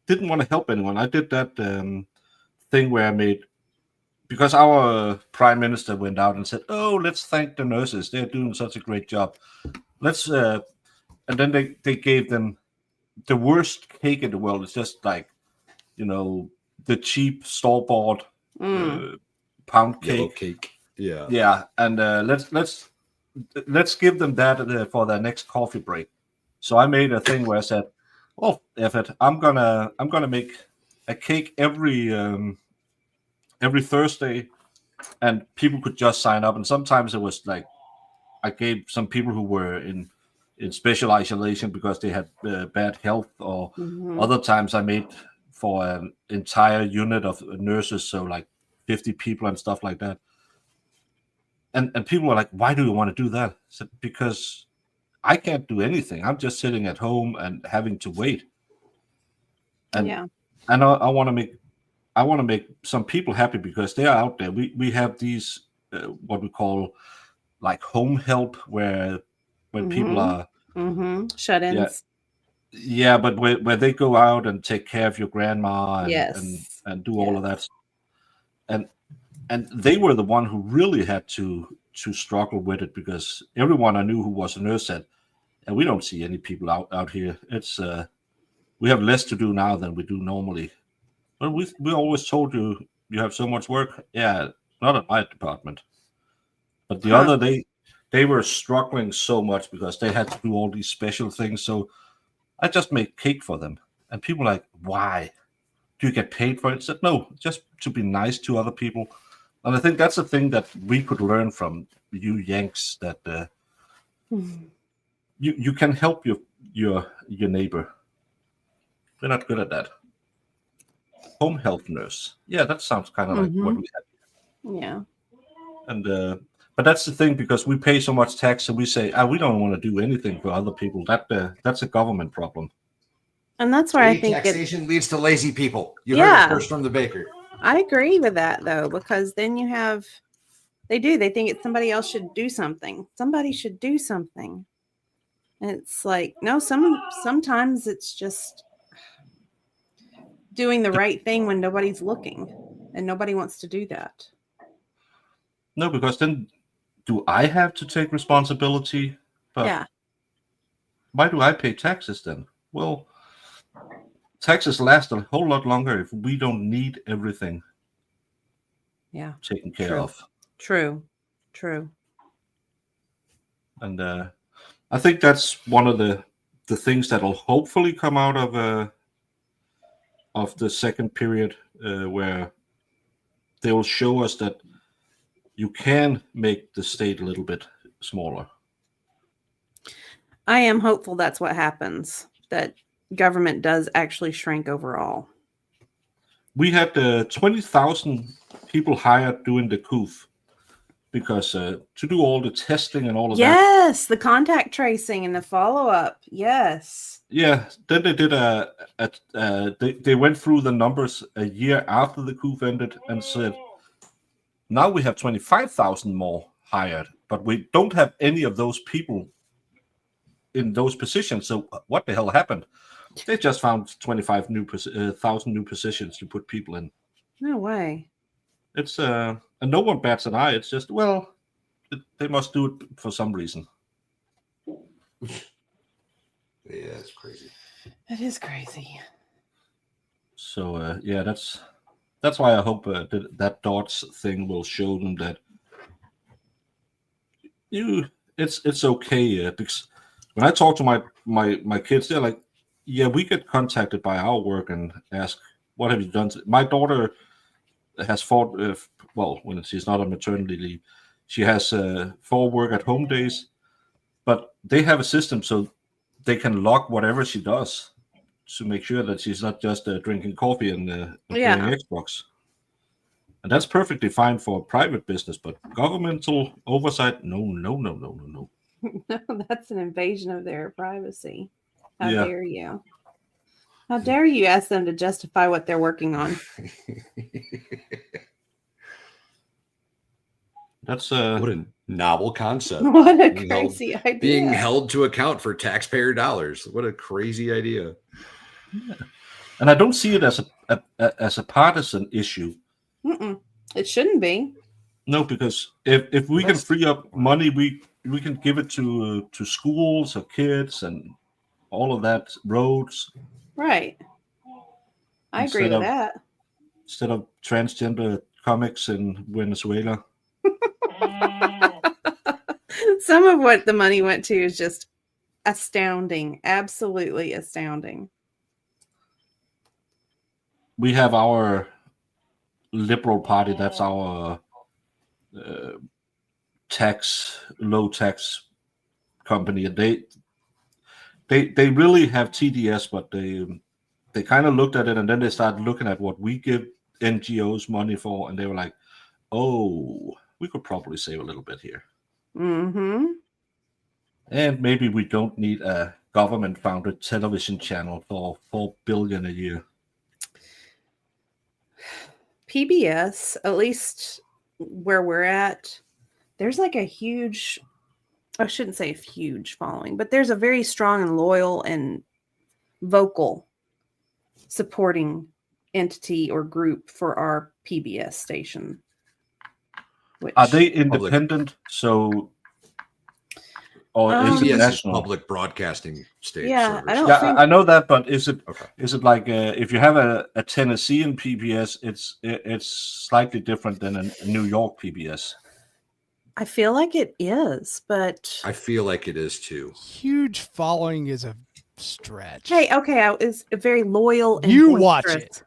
didn't want to help anyone. I did that thing where I made, because our prime minister went out and said, "Oh, let's thank the nurses. They're doing such a great job. Let's," and then they gave them the worst cake in the world. It's just like, the cheap store-bought pound Yellow cake. cake. Yeah. Yeah, and let's give them that for their next coffee break. So I made a thing where I said, "Oh, F it, I'm gonna make a cake every Thursday, and people could just sign up." And sometimes it was like I gave some people who were in special isolation because they had bad health, or other times I made for an entire unit of nurses, so like 50 people and stuff like that. And people were like, "Why do you want to do that?" I said, "Because I can't do anything. I'm just sitting at home and having to wait." And and I want to make some people happy because they are out there. We have these what we call like home help, where when people are shut-ins. Yeah, but where they go out and take care of your grandma and do all of that. And they were the one who really had to struggle with it, because everyone I knew who was a nurse said, "And we don't see any people out here. It's we have less to do now than we do normally." But we always told you have so much work. Yeah, not at my department. But the other, they were struggling so much because they had to do all these special things. So I just made cake for them. And people were like, "Why? Do you get paid for it?" I said, "No, just to be nice to other people." And I think that's a thing that we could learn from you Yanks, that you can help your neighbor. We're not good at that. Home health nurse. Yeah, that sounds kind of like what we had. Yeah. And but that's the thing, because we pay so much tax, and we say, we don't want to do anything for other people. That's a government problem. And that's where I think taxation leads to lazy people. You heard it first from the baker. I agree with that, though, because then you have, they think it's somebody else should do something. Somebody should do something. And it's like, no, sometimes it's just doing the right thing when nobody's looking, and nobody wants to do that. No, because then do I have to take responsibility? But why do I pay taxes then? Well, taxes last a whole lot longer if we don't need everything taken care of. True. And I think that's one of the things that'll hopefully come out of the second period, where they will show us that you can make the state a little bit smaller. I am hopeful that's what happens, that government does actually shrink overall. We had 20,000 people hired doing the coup, because to do all the testing and all of that. Yes, the contact tracing and the follow-up. Yes. Yeah, then they did they went through the numbers a year after the coup ended and said, now we have 25,000 more hired, but we don't have any of those people in those positions. So what the hell happened? They just found 25,000 new positions to put people in. No way. It's and no one bats an eye. It's just, well, they must do it for some reason. Yeah, that's crazy. That is crazy. So yeah, that's why I hope that Dodge thing will show them that it's okay. Because when I talk to my kids, they're like, yeah, we get contacted by our work and ask, what have you done? My daughter has fought well, when she's not on maternity leave, she has 4 work-at-home days, but they have a system so they can log whatever she does to make sure that she's not just drinking coffee and playing Xbox. And that's perfectly fine for private business, but governmental oversight, no. No, that's an invasion of their privacy. How Yeah. dare you? How dare you ask them to justify what they're working on? That's What a novel concept. What a Being held- crazy idea. Being held to account for taxpayer dollars. What a crazy idea. and I don't see it as a partisan issue. Mm-mm. It shouldn't be. No, because if we can free up money, we can give it to schools or kids and all of that, roads, Right. I agree with that. instead of transgender comics in Venezuela. Some of what the money went to is just astounding. Absolutely astounding. We have our Liberal Party. That's our low tax company. And they really have TDS, but they kind of looked at it and then they started looking at what we give NGOs money for, and they were like, oh, we could probably save a little bit here. Mm-hmm. And maybe we don't need a government-founded television channel for $4 billion a year. PBS, at least where we're at, there's like a huge, I shouldn't say huge following, but there's a very strong and loyal and vocal supporting entity or group for our PBS station. Are they independent? So, or is it PBS national? is public broadcasting state. Yeah, service. I don't Yeah, think I know that, but is it Okay. like if you have a Tennessean PBS, it's slightly different than a New York PBS? I feel like it is, but I feel like it is too. Huge following is a stretch. hey, okay, I was very loyal and You watch boisterous.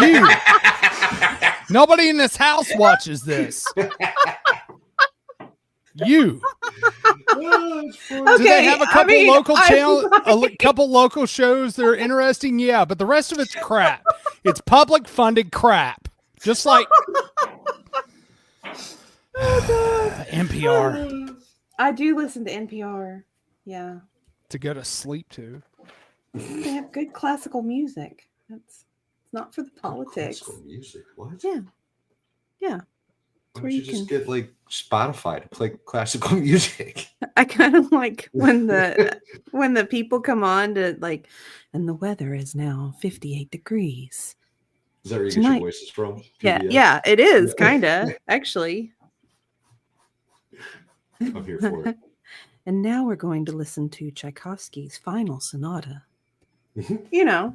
You. Nobody in this house watches this. You. Do they have a couple local channel, couple local shows that are interesting? Yeah, but the rest of it's crap. It's public funded crap. Just like NPR I do listen to NPR. Yeah, to go to sleep to. they have good classical music. It's not for the politics. Classical music. What? Yeah, yeah. Why where don't you you just get like Spotify to play classical music? I kind of like when the people come on to like, and the weather is now 58 degrees. Is that where you get Tonight. your voices from? Yeah, PBS? yeah, it is kind of actually. I'm here for it. And now we're going to listen to Tchaikovsky's Final Sonata. Mhm. You know,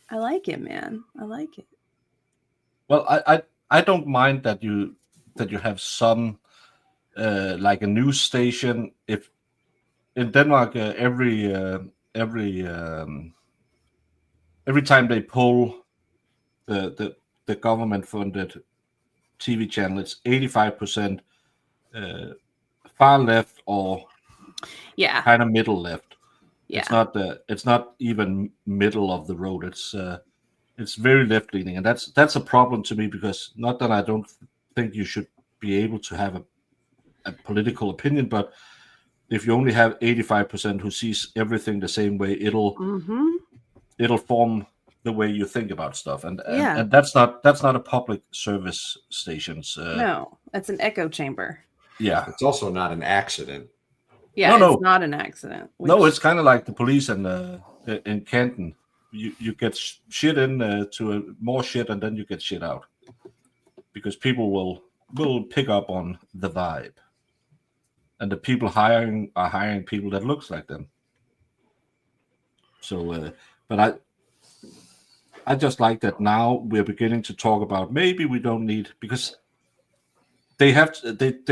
I like it, man. I like it. Well, I don't mind that you have some like a news station. If in Denmark every time they pull the government funded TV channel, it's 85% far left or Yeah, kind of middle left. yeah. It's not even middle of the road. It's very left leaning, and that's a problem to me, because not that I don't think you should be able to have a political opinion, but if you only have 85% who sees everything the same way, it'll form the way you think about stuff, and that's not a public service station's. No, that's an echo chamber. Yeah, It's also not an accident. Yeah, No. it's not an accident. no, it's kind of like the police in Canton. You get shit in to more shit, and then you get shit out, because people will pick up on the vibe, and the people are hiring people that looks like them. So, but I just like that now we're beginning to talk about maybe we don't need, because they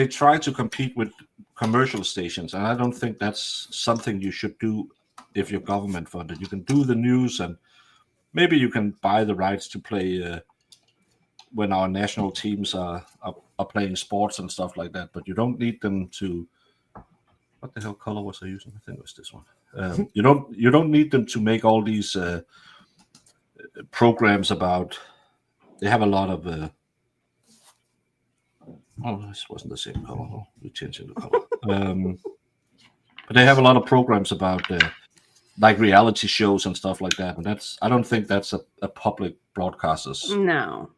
try to compete with commercial stations, and I don't think that's something you should do if you're government funded. You can do the news, and maybe you can buy the rights to play when our national teams are playing sports and stuff like that. But you don't need them to. What the hell color was I using? I think it was this one. You don't need them to make all these programs about. They have a lot of. This wasn't the same color. Oh, we changed the color. But they have a lot of programs about like reality shows and stuff like that, and I don't think that's a public broadcaster's. No.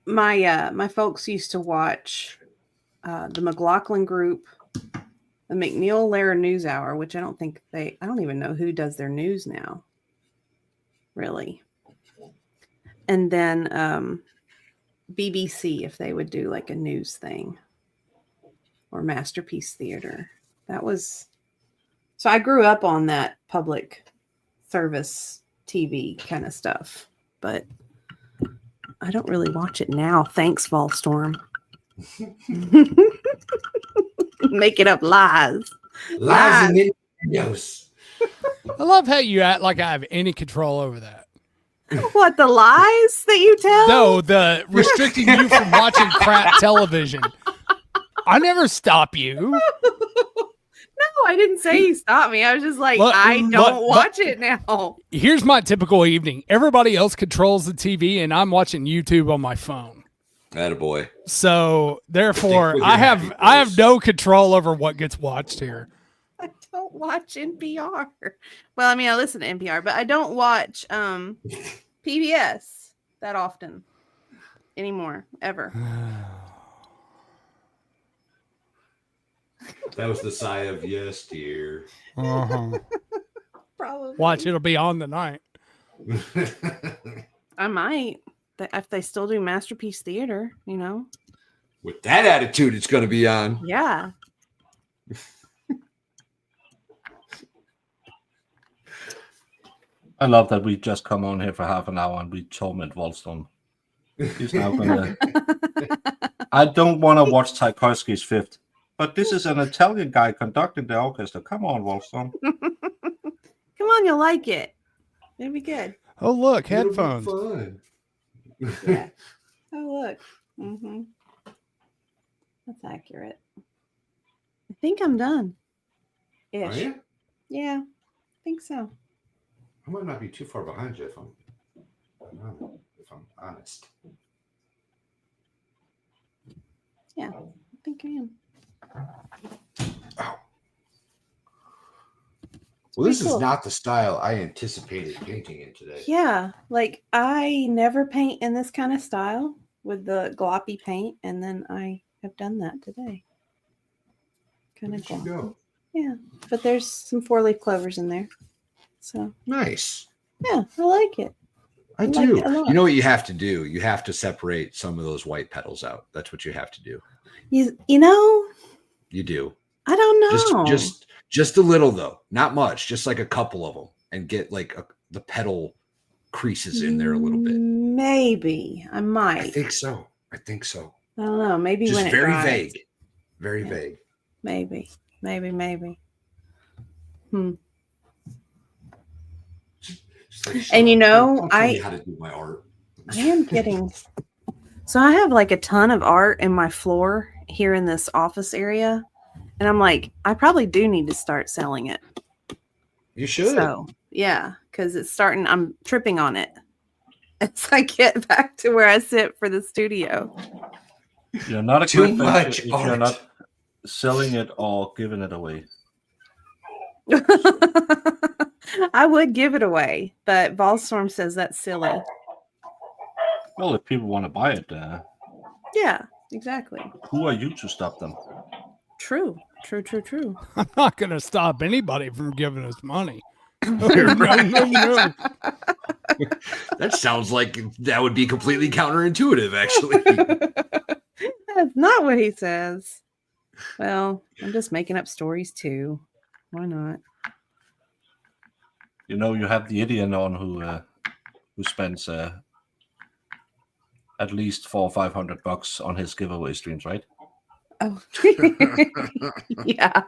My folks used to watch the McLaughlin Group, the McNeil-Lehrer News Hour, which I don't even know who does their news now, really. And then BBC, if they would do like a news thing, or Masterpiece Theater. So I grew up on that public service TV kind of stuff, but I don't really watch it now. Thanks, Volstorm. Making up lies. Lies and innuendos. I love how you act like I have any control over that. What, the lies that you tell? No, the restricting you from watching crap television. I never stop you. No, I didn't say you stopped me. I was just like, I don't watch it now. Here's my typical evening. Everybody else controls the TV, and I'm watching YouTube on my phone. Attaboy. So therefore, I have no control over what gets watched here. I don't watch NPR. Well, I mean, I listen to NPR, but I don't watch PBS that often anymore, ever. That was the sigh of yes, dear. Uh-huh. Probably. Watch, it'll be on tonight. I might. If they still do Masterpiece Theater, you know. With that attitude, it's going to be on. Yeah. I love that we just come on here for half an hour and we torment Wallstone. He's now gonna. I don't want to watch Tchaikovsky's Fifth, but this is an Italian guy conducting the orchestra. Come on, Wallstone. Come on, you'll like it. It'll be good. Oh, look, headphones. Fun. Yeah. Oh, look. Mm-hmm. That's accurate. I think I'm done. Ish. Are you? Yeah, I think so. I might not be too far behind you if I'm honest. Yeah, I think I am. Oh. Well, this cool. is not the style I anticipated painting in today. Yeah, like I never paint in this kind of style with the gloppy paint, and then I have done that today. Kind of gloppy. Go. Yeah, but there's some 4-leaf clovers in there. So Nice. yeah, I like it. I like do. it a lot. You know what you have to do? You have to separate some of those white petals out. That's what you have to do. You know, You do. I don't know. Just a little though, not much. Just like a couple of them, and get like the petal creases in there a little bit. Maybe I might. I think so. I don't know. Maybe just when it very dries. vague. Very vague. Maybe. And you know, don't tell me how to do my art. I am getting. So I have like a ton of art in my floor here in this office area, and I'm like, I probably do need to start selling it. You should. So yeah, because it's starting. I'm tripping on it as I get back to where I sit for the studio. You're not a Too good much if art. you're not selling it or giving it away. I would give it away, but Volstorm says that's silly. Well, if people want to buy it, Yeah, exactly. who are you to stop them? True. I'm not going to stop anybody from giving us money. No. That sounds like that would be completely counterintuitive, actually. That's not what he says. Well, I'm just making up stories too. Why not? You know, you have the idiot on who spends at least $400 or $500 on his giveaway streams, right? Oh, yeah.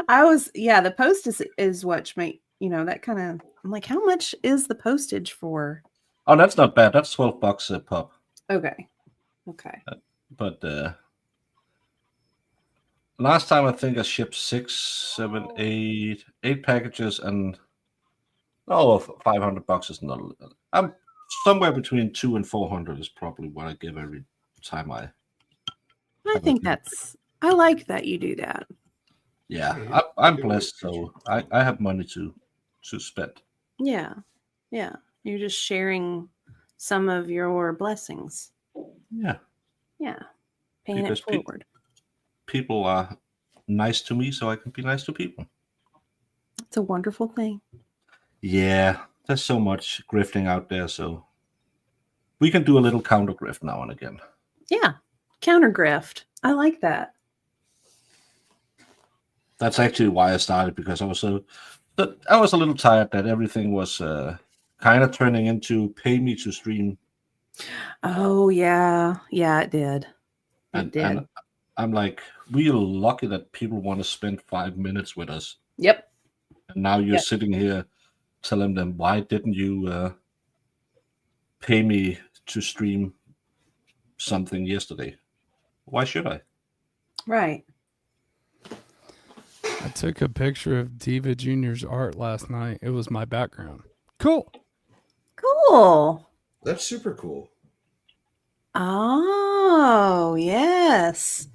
The post is what make, that kind of, I'm like, how much is the postage for? Oh, that's not bad. That's $12 a pop. Okay. But last time I think I shipped 6, 7, 8 packages, and $500 is not. I'm somewhere between 200 and 400 is probably what I give every time I think I like that you do that. Yeah, I'm blessed, so I have money to spend. Yeah. You're just sharing some of your blessings. Yeah, Paying Because it forward. people are nice to me, so I can be nice to people. It's a wonderful thing. Yeah, there's so much grifting out there, so we can do a little counter grift now and again. Yeah. Counter grift. I like that. That's actually why I started, because I was a little tired that everything was kind of turning into pay me to stream. Oh yeah. Yeah, it did. And I'm like, we are lucky that people want to spend 5 minutes with us. Yep. And now you're sitting here telling them, why didn't you pay me to stream something yesterday? Why should I? Right. I took a picture of Diva Jr.'s art last night. It was my background. Cool. That's super cool. Oh, yes.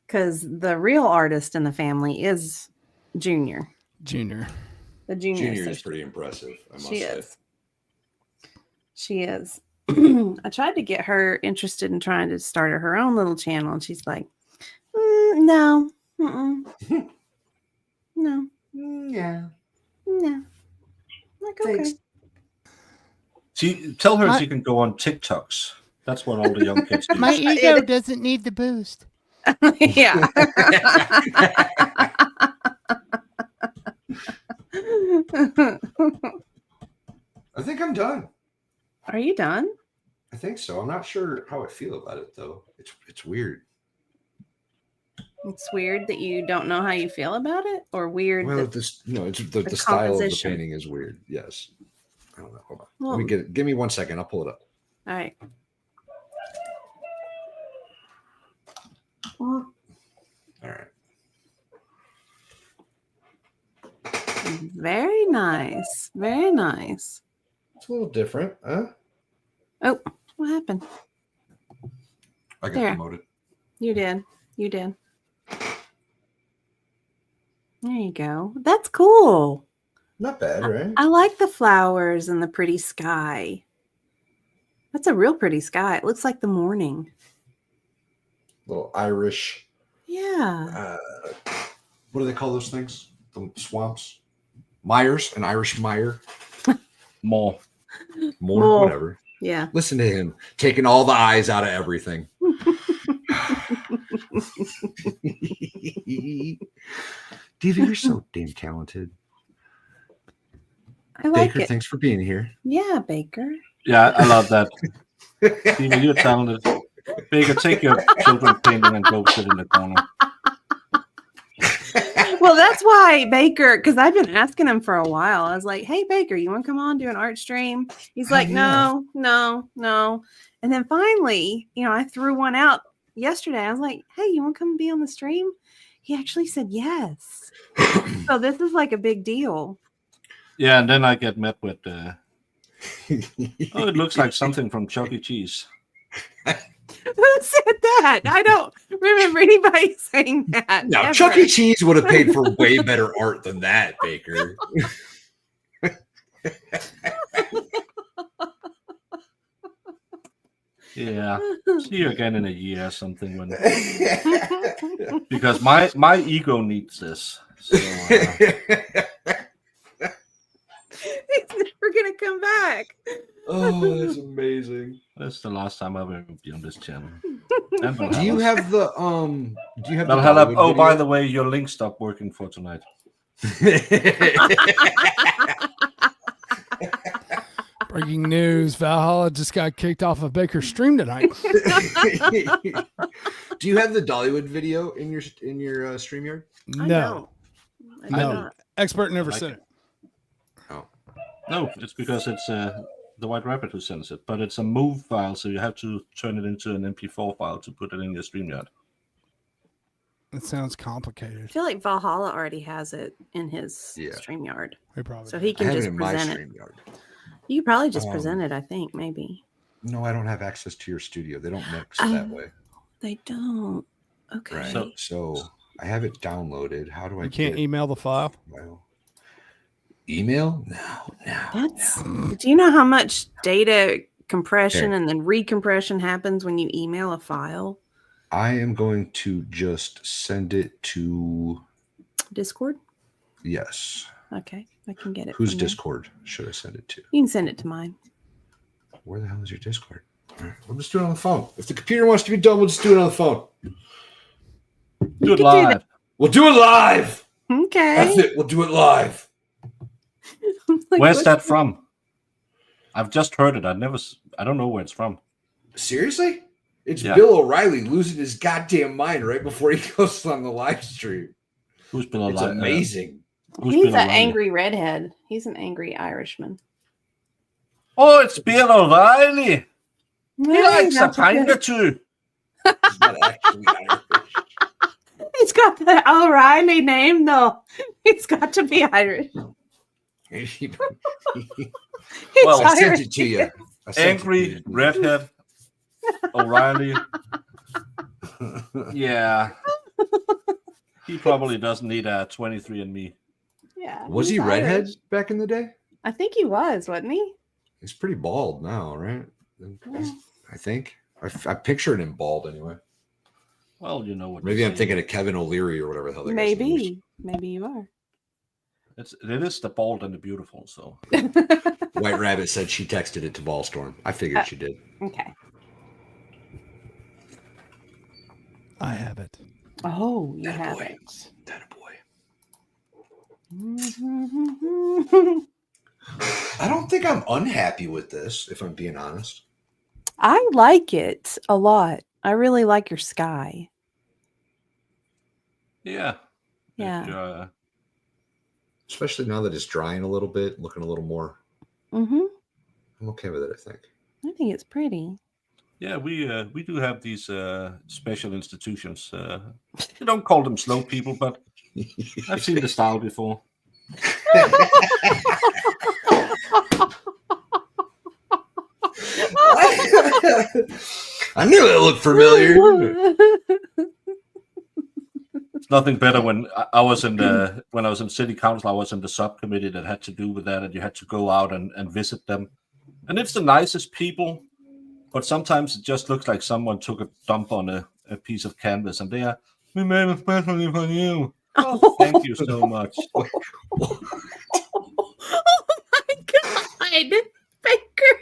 Because the real artist in the family is Junior. Junior. The Junior is pretty impressive, I must She say. is. She is. I tried to get her interested in trying to start her own little channel, and she's like, no. No. Yeah. No. Like, okay. Tell her she can go on TikToks. That's what all the young kids do. My ego doesn't need the boost. Yeah. I think I'm done. Are you done? I think so. I'm not sure how I feel about it though. It's weird. It's weird that you don't know how you feel about it, or weird Well, that the style of the composition. painting is weird. Yes. I don't know. Hold on. Well, Let me get it. Give me 1 second. I'll pull it up. all right. Well, All right. very nice. Very nice. It's a little different, huh? Oh, what happened? I got There. promoted. You did. There you go. That's cool. Not bad, right? I like the flowers and the pretty sky. That's a real pretty sky. It looks like the morning. Little Irish. Yeah. What do they call those things? The swamps. Myers, an Irish mire. More. More, whatever. Yeah. Listen to him taking all the eyes out of everything. Diva, you're so damn talented. I like Baker, it. thanks for being here. Yeah, Baker. Yeah, I love that. Steven, you're talented. Baker, take your children's painting and go sit in the corner. Well, that's why Baker, because I've been asking him for a while. I was like, hey, Baker, you want to come on, do an art stream? He's like, no. And then finally, I threw one out yesterday. I was like, hey, you want to come be on the stream? He actually said yes. So this is like a big deal. Yeah, and then I get met with, it looks like something from Chuck E. Cheese. Who said that? I don't remember anybody saying that. Now, ever. Chuck E. Cheese would have paid for way better art than that, Baker. Yeah. See you again in a year or something. Because my ego needs this. So, He's never going to come back. Oh, that's amazing. that's the last time I'll ever be on this channel. Do you have the Valhalla? Dollywood Oh, by video? the way, your link stopped working for tonight. Breaking news: Valhalla just got kicked off of Baker's stream tonight. Do you have the Dollywood video in your StreamYard? No, I don't. Expert never Like sent it. it. Oh, No, it's because it's the the White Rabbit who sends it, but it's a move file, so you have to turn it into an MP4 file to put it in your StreamYard. That sounds I complicated. feel like Valhalla already has it in his Yeah. StreamYard. So he I can have it just in my present it. StreamYard. You could probably just present it, I think, maybe. No, I don't have access to your studio. They don't mix that way. They don't. Okay. Right. So I have it downloaded. How do I You can't get email the file? Email? No. Do you know how much data compression and then recompression happens when you email a file? I am going to just send it to Discord? Yes. Okay. I can get it. Whose Discord should I send it to? You can send it to mine. Where the hell is your Discord? All right, we'll just do it on the phone. If the computer wants to be done, we'll just do it on the phone. Do it live. We'll do it live. Okay. That's it. We'll do it live. Like, Where's that from? I've just heard it. I don't know where it's from. Seriously? It's Bill O'Reilly losing his goddamn mind right before he goes on the live stream. Who's Bill O'Reilly? It's amazing. He's an angry redhead. He's an angry Irishman. Oh, it's Bill O'Reilly. He likes a pint or two. He's not actually Irish. He's got the O'Reilly name, though. He's got to be Irish. Well, I sent it to you. Angry redhead O'Reilly. Yeah. He probably doesn't need a 23andMe. Yeah. Was he redhead back in the day? I think he was, wasn't he? He's pretty bald now, right? I think. I pictured him bald anyway. Well, you know what. Maybe I'm thinking of Kevin O'Leary or whatever the hell. Maybe you are. It is the bald and the beautiful. So White Rabbit said she texted it to Ballstorm. I figured she did. Okay. I have it. Oh, you have it. That a boy. I don't think I'm unhappy with this, if I'm being honest. I like it a lot. I really like your sky. yeah. Yeah. Especially now that it's drying a little bit, looking a little more. Mm-hmm. I'm okay with it, I think. I think it's pretty. Yeah, we do have these special institutions. You don't call them slow people, but I've seen the style before. I knew it looked familiar. It's nothing better when I was in city council. I was in the subcommittee that had to do with that, and you had to go out and visit them. And it's the nicest people, but sometimes it just looks like someone took a dump on a piece of canvas, and they are, we made it especially for you. Oh, thank you so much. Oh my God, Baker.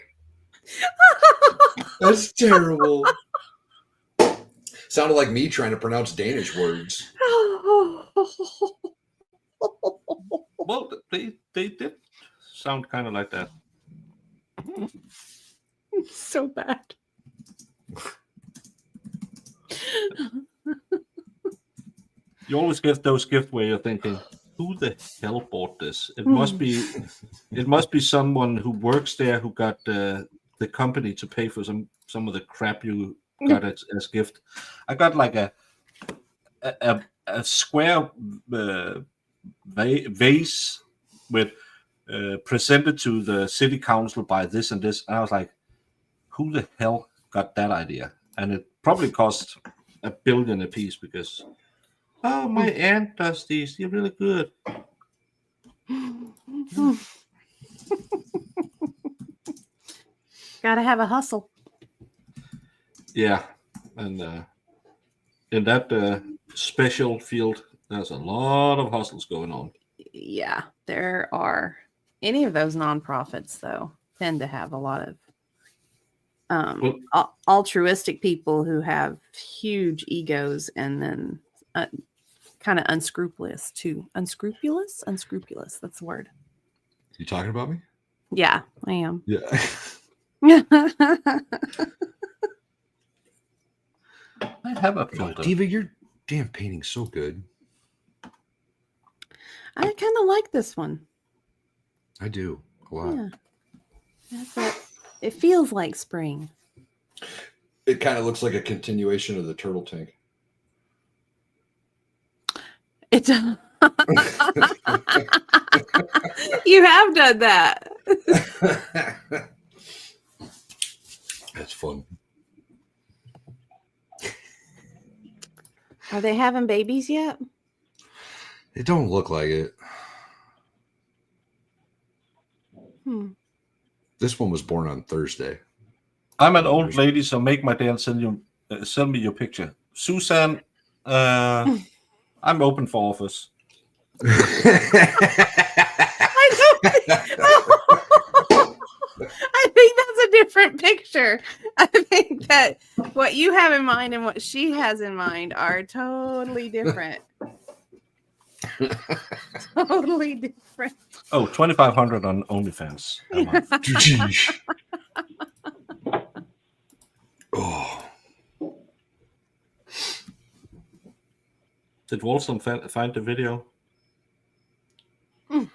That's terrible. Sounded like me trying to pronounce Danish words. Well, they did sound kind of like that. So bad. You always get those gifts where you're thinking, who the hell bought this? It must be someone who works there who got the company to pay for some of the crap you got as gift. I got like a square vase with presented to the city council by this and this. And I was like, who the hell got that idea? And it probably cost $1 billion a piece because, oh, my aunt does these. They're really good. Gotta have a hustle. Yeah. And in that special field, there's a lot of hustles going on. Yeah, there are. Any of those nonprofits, though, tend to have a lot of altruistic people who have huge egos and then kind of unscrupulous too. Unscrupulous. That's the word. You talking about me? Yeah, I am. Yeah. I have a filter. Diva, your damn painting's so good. I kind of like this one. I do a lot. Yeah. It feels like spring. It kind of looks like a continuation of the turtle tank. It's you have done that. That's fun. Are they having babies yet? It don't look like it. This one was born on Thursday. I'm an old lady, so make my day and send me your picture. Susan, I'm open for office. I think that's a different picture. I think that what you have in mind and what she has in mind are totally different. Totally different. Oh, 2,500 on OnlyFans a month. Jeez. Oh. Did Wolfson find the video?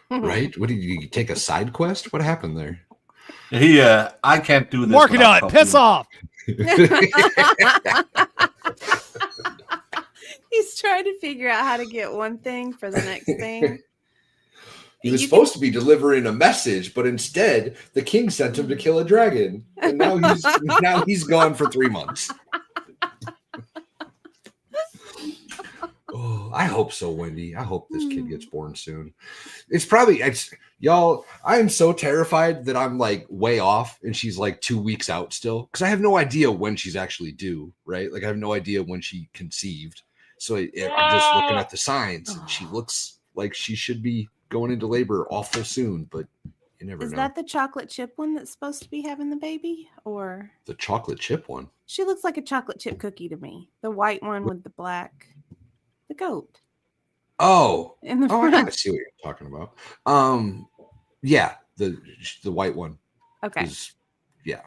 Right? What did you take a side quest? What happened there? He, I can't do this. Working on it. Piss off. He's trying to figure out how to get one thing for the next thing. He was supposed to be delivering a message, but instead the king sent him to kill a dragon, and now he's gone for 3 months. Oh, I hope so, Wendy. I hope this kid gets born soon. Y'all, I am so terrified that I'm like way off and she's like 2 weeks out still, because I have no idea when she's actually due, right? Like I have no idea when she conceived. So I'm just looking at the signs and she looks like she should be going into labor awful soon, but you never know. Is that the chocolate chip one that's supposed to be having the baby, or the chocolate chip one? She looks like a chocolate chip cookie to me. The white one with the black, the goat. Oh, in the I kind of see what you're talking about. Yeah, the white one. Okay. Yeah.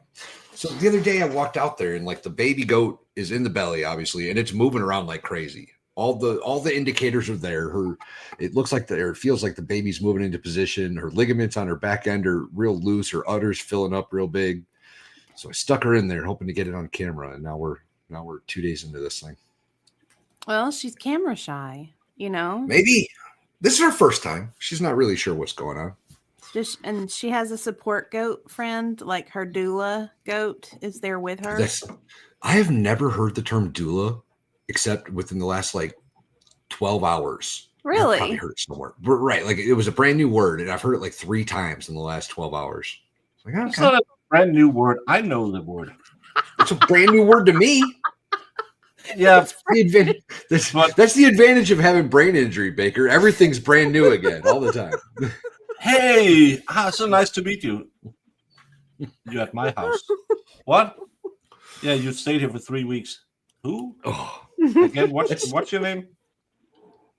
So the other day I walked out there and like the baby goat is in the belly, obviously, and it's moving around like crazy. All the indicators are there. It looks like it feels like the baby's moving into position. Her ligaments on her back end are real loose. Her udder's filling up real big. So I stuck her in there, hoping to get it on camera. And now we're 2 days into this thing. Well, she's camera shy, you know. Maybe this is her first time. She's not really sure what's going on. And she has a support goat friend, like her doula goat is there with her. I have never heard the term doula except within the last like 12 hours. Really? I probably heard it somewhere. But, right. Like it was a brand new word, and I've heard it like 3 times in the last 12 hours. Like, okay. It's not a brand new word. I know the word. It's a brand new word to me. Yeah. That's the advantage of having brain injury, Baker. Everything's brand new again all the time. Hey, so nice to meet you. You're at my house. What? Yeah, you stayed here for 3 weeks. Who? Oh. Again, what's your name?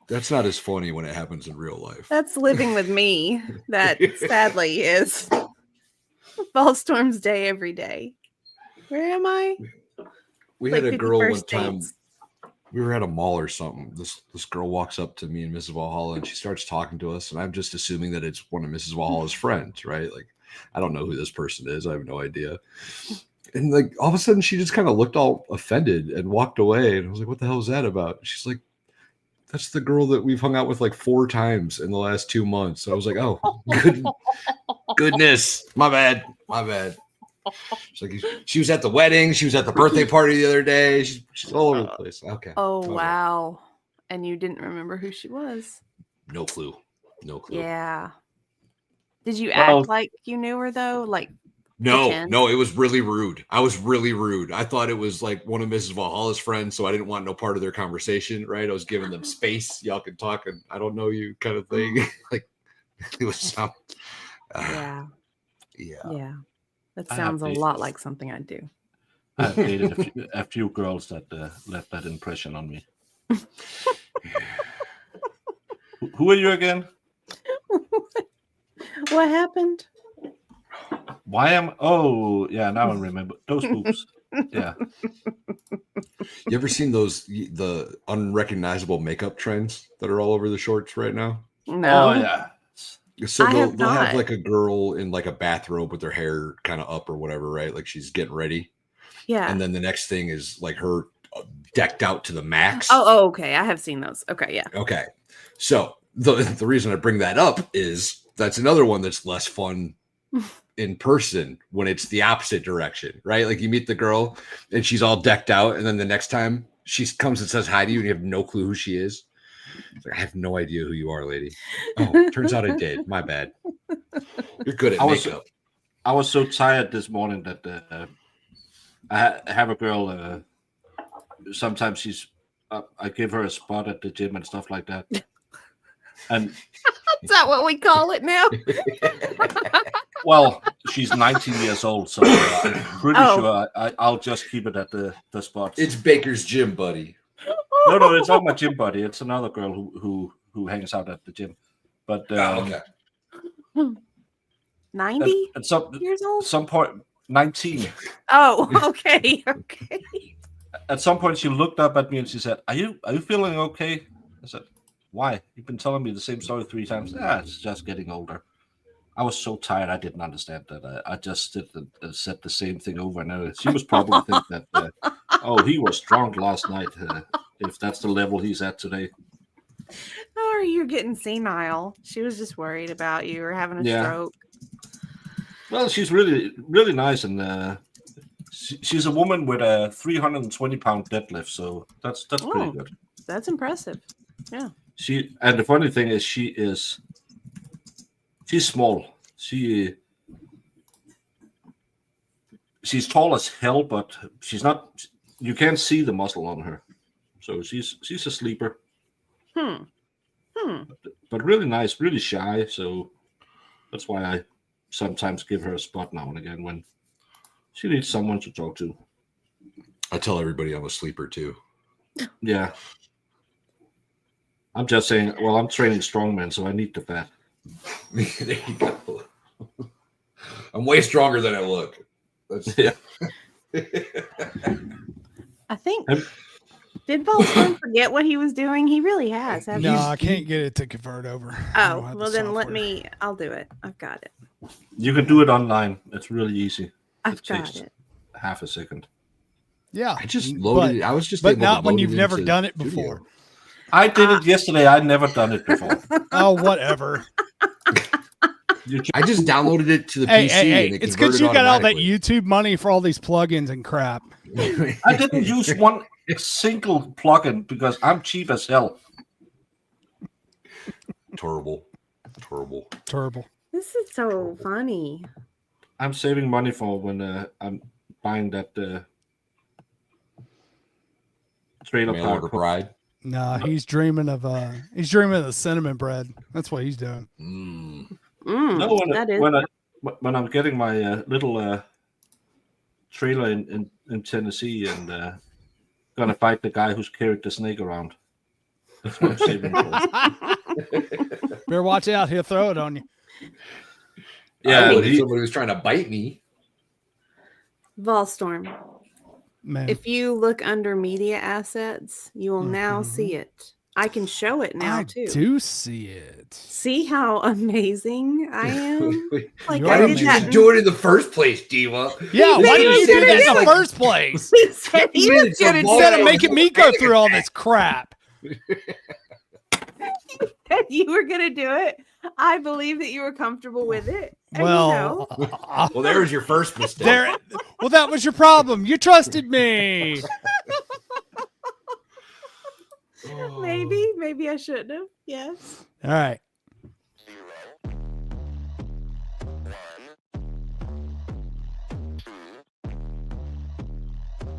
That's not as funny when it happens in real life. That's living with me. That sadly is Ballstorm's day every day. Where am I? We had a girl one time. We were at a mall or something. This girl walks up to me and Mrs. Valhalla, and she starts talking to us, and I'm just assuming that it's one of Mrs. Valhalla's friends, right? Like, I don't know who this person is. I have no idea. And like all of a sudden, she just kind of looked all offended and walked away. And I was like, "What the hell is that about?" She's like, "That's the girl that we've hung out with like 4 times in the last 2 months." So I was like, "Oh, goodness, my bad." She's like, she was at the wedding, she was at the birthday party the other day. She's all over the place. Okay. Oh, wow. And you didn't remember who she was? No clue. Yeah. Did you act like you knew her though? Like No, it was really rude. I was really rude. I thought it was like one of Mrs. Valhalla's friends, so I didn't want no part of their conversation, right? I was giving them space. Y'all can talk, and I don't know you kind of thing. Like it was some. Yeah. That I sounds a have lot like something I'd do. I've dated a few girls that left that impression on me. Who are you again? What happened? Oh, yeah, now I remember. Those boobs. Yeah. You ever seen the unrecognizable makeup trends that are all over the shorts right now? No. Oh, yeah. So I have they'll have not. like a girl in like a bathrobe with her hair kind of up or whatever, right? Like she's getting ready. Yeah. And then the next thing is like her decked out to the max. Oh, okay. I have seen those. Okay, yeah. Okay. So the reason I bring that up is that's another one that's less fun in person when it's the opposite direction, right? Like you meet the girl and she's all decked out, and then the next time she comes and says hi to you and you have no clue who she is. It's like, I have no idea who you are, lady. Oh, turns out I did. My bad. You're good at makeup. I was so tired this morning that I have a girl. Sometimes she's. I give her a spot at the gym and stuff like that. And is that what we call it now? Well, she's 19 years old, so I'm pretty sure I'll just keep it at the spots. It's Baker's gym buddy. No, it's not my gym buddy. It's another girl who hangs out at the gym. But okay. 90 at some years old? Some point 19. Oh, okay. Okay. At some point she looked up at me and she said, Are you feeling okay? I said, Why? You've been telling me the same story 3 times. It's just getting older. I was so tired I didn't understand that. I just said the same thing over and over. She was probably thinking that he was drunk last night, if that's the level he's at today. Or you're getting senile. She was just worried about you or having a stroke. Well, she's really, really nice, and she's a woman with a 320-pound deadlift, so that's pretty good. That's impressive. Yeah. And the funny thing is, she's small. She's tall as hell, but she's not. You can't see the muscle on her, so she's a sleeper. But really nice, really shy. So that's why I sometimes give her a spot now and again when she needs someone to talk to. I tell everybody I'm a sleeper too. Yeah. I'm just saying, well, I'm training strongman, so I need the fat. There you go. I'm way stronger than I look. Yeah. I think did Volstone forget what he was doing? He really has. No, I can't get it to convert over. Oh, well then I'll do it. I've got it. You can do it online. It's really easy. I've got it. Half a second. Yeah. I just loaded it. I was just but not when you've never done it before. I did it yesterday. I'd never done it before. Oh, whatever. I just downloaded it to the PC. Hey, and it's because you got all that YouTube money for all these plugins and crap. I didn't use one single plugin because I'm cheap as hell. Terrible. This is so funny. I'm saving money for when I'm buying that trailer park bride. No, he's dreaming of the cinnamon bread. That's what he's doing. No, when I'm getting my little trailer in Tennessee and gonna fight the guy who's carried the snake around. That's what I'm saving for. Better watch out; he'll throw it on you. Yeah, somebody was trying to bite me. Volstorm. Man. If you look under media assets, you will now see it. I can show it now too. I do see it. See how amazing I am? Like, why didn't you do it in the first place, Diva? Yeah, why didn't you do that in the first place? He said he was good instead of making me go through all this crap. You were gonna do it. I believe that you were comfortable with it. And well, well, there was your first mistake. Well, that was your problem. You trusted me. Maybe I shouldn't have. Yes. All right. 0, 1, 2,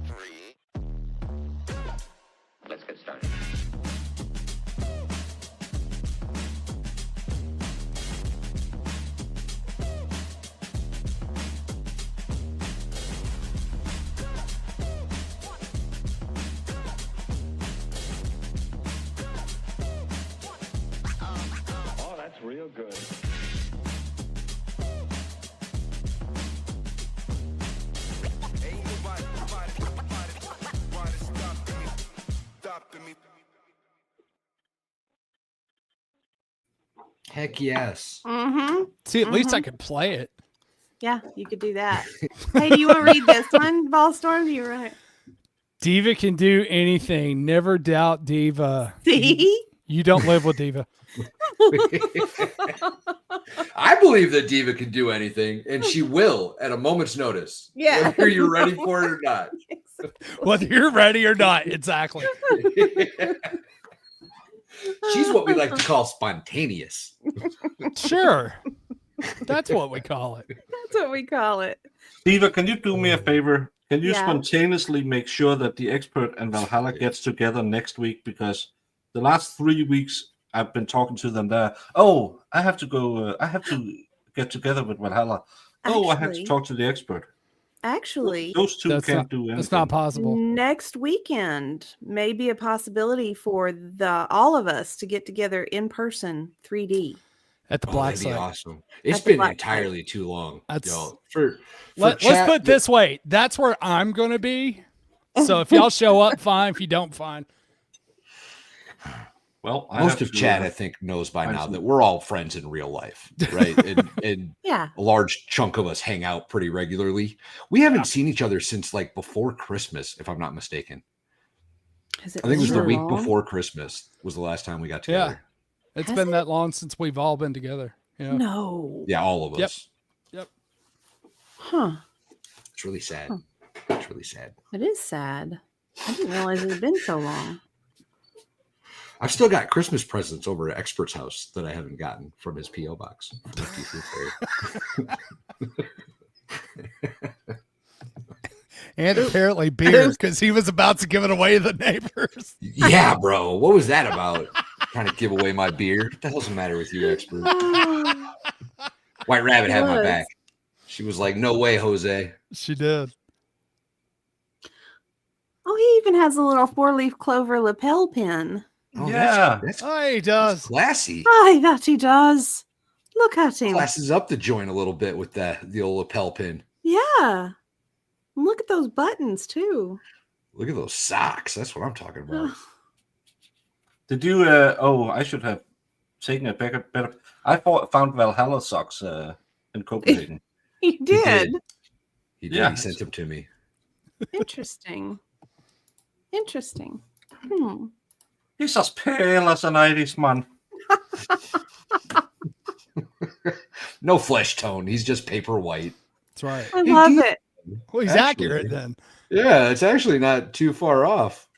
3. Let's get started. Real good. Ain't nobody stopping me. Heck yes. Mm-hmm. See, at least I could play it. Yeah, you could do that. Hey, do you want to read this one, Ballstorm? Do you right? Diva can do anything. Never doubt Diva. See? You don't live with Diva. I believe that Diva can do anything, and she will at a moment's notice. Yeah. Whether you're ready for it or not. Whether you're ready or not. Exactly. She's what we like to call spontaneous. Sure. That's what we call it. That's what we call it. Diva, can you do me a favor? Can you Yeah. spontaneously make sure that the expert and Valhalla gets together next week? Because the last 3 weeks I've been talking to them there. Oh, I have to go. I have to get together with Valhalla. Oh, I have to Actually- talk to the expert. Actually, Those two can't do anything. That's not possible. next weekend may be a possibility for all of us to get together in person 3D. At the Oh, black that'd be site. awesome. It's At the been black entirely too long. That's- y'all. For Let's chat- put it this way. That's where I'm going to be. So if y'all show up, fine. If you don't, fine. Well, I Most have of to, Chad, I think, knows by find now some- that we're all friends in real life, right? And Yeah. a large chunk of us hang out pretty regularly. We haven't seen each other since like before Christmas, if I'm not mistaken. Has it I think it was been the so week long? before Christmas was the last time we got Yeah. together. It's Has been it? that long since we've all been together. Yeah. No. Yeah, all of Yep. us. Huh. It's really sad. Huh. It's really sad. It is sad. I didn't realize it had been so long. I've still got Christmas presents over at Expert's house that I haven't gotten from his P.O. box. And apparently beer because he was about to give it away to the neighbors. Yeah, bro. What was that about? Trying to give away my beer? What the hell's the matter with you, Expert? White Rabbit had my was. back. She was like, "No way, Jose." She did. Oh, he even has a little 4-leaf clover lapel pin. Oh, Yeah. that's Oh, he that's does. classy. Aye, that he does. Look at him. Classes up the joint a little bit with the old lapel pin. Yeah. And look at those buttons too. Look at those socks. That's what I'm talking about. Did you? I should have taken a better. I found Valhalla socks in Copenhagen. He did. He did. Yeah. He sent them to me. Interesting. Interesting. Hmm. He's as pale as an Irishman. No flesh tone. He's just paper white. That's right. I Hey, love Dee- it. Well, he's Actually- accurate then. Yeah, it's actually not too far off.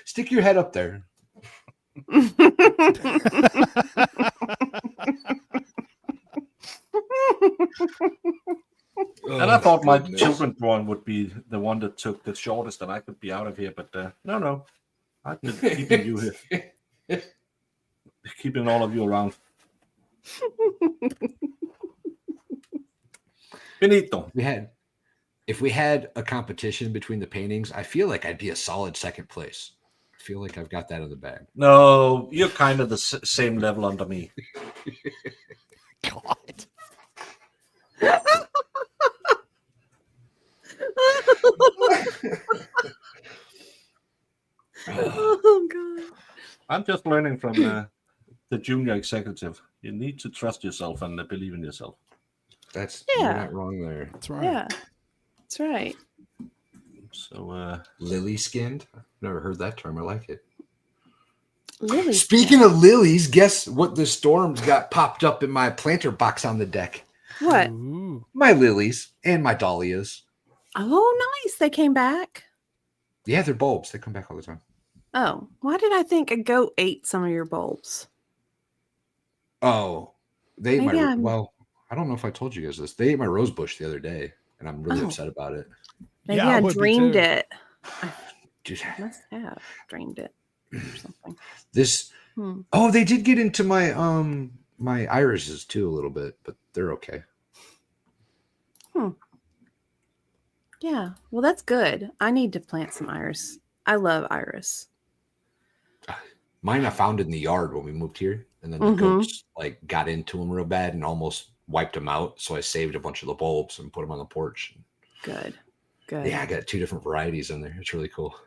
Stick your head up there. And I thought my children's drawing would be the one that took the shortest, and I could be out of here. But no, I've been keeping you here, keeping all of you around. Benito. If we had a competition between the paintings, I feel like I'd be a solid second place. I feel like I've got that in the bag. No, you're kind of the same level under me. God. Oh god. I'm just learning from the junior executive. You need to trust yourself and believe in yourself. That's Yeah. you're not wrong there. That's right. Yeah. That's right. So, Lily skinned. I've never heard that term. I like it. Lily. Speaking of lilies, guess what the storms got popped up in my planter box on the deck? What? Ooh. My lilies and my dahlias. Oh, nice. They came back. Yeah, they're bulbs. They come back all the time. Oh, why did I think a goat ate some of your bulbs? Oh, they ate Maybe my I'm- well. I don't know if I told you guys this. They ate my rose bush the other day, and I'm really Oh. upset about it. Maybe Yeah, I I would be dreamed too. it. Dude, Must have dreamed it or something. this. Hmm. Oh, they did get into my my irises too a little bit, but they're okay. Yeah. Well, that's good. I need to plant some iris. I love iris. Mine I found in the yard when we moved here, and then the Mhm. goats like got into them real bad and almost wiped them out. So I saved a bunch of the bulbs and put them on the porch. Good. Good. Yeah, I got 2 different varieties in there. It's really cool.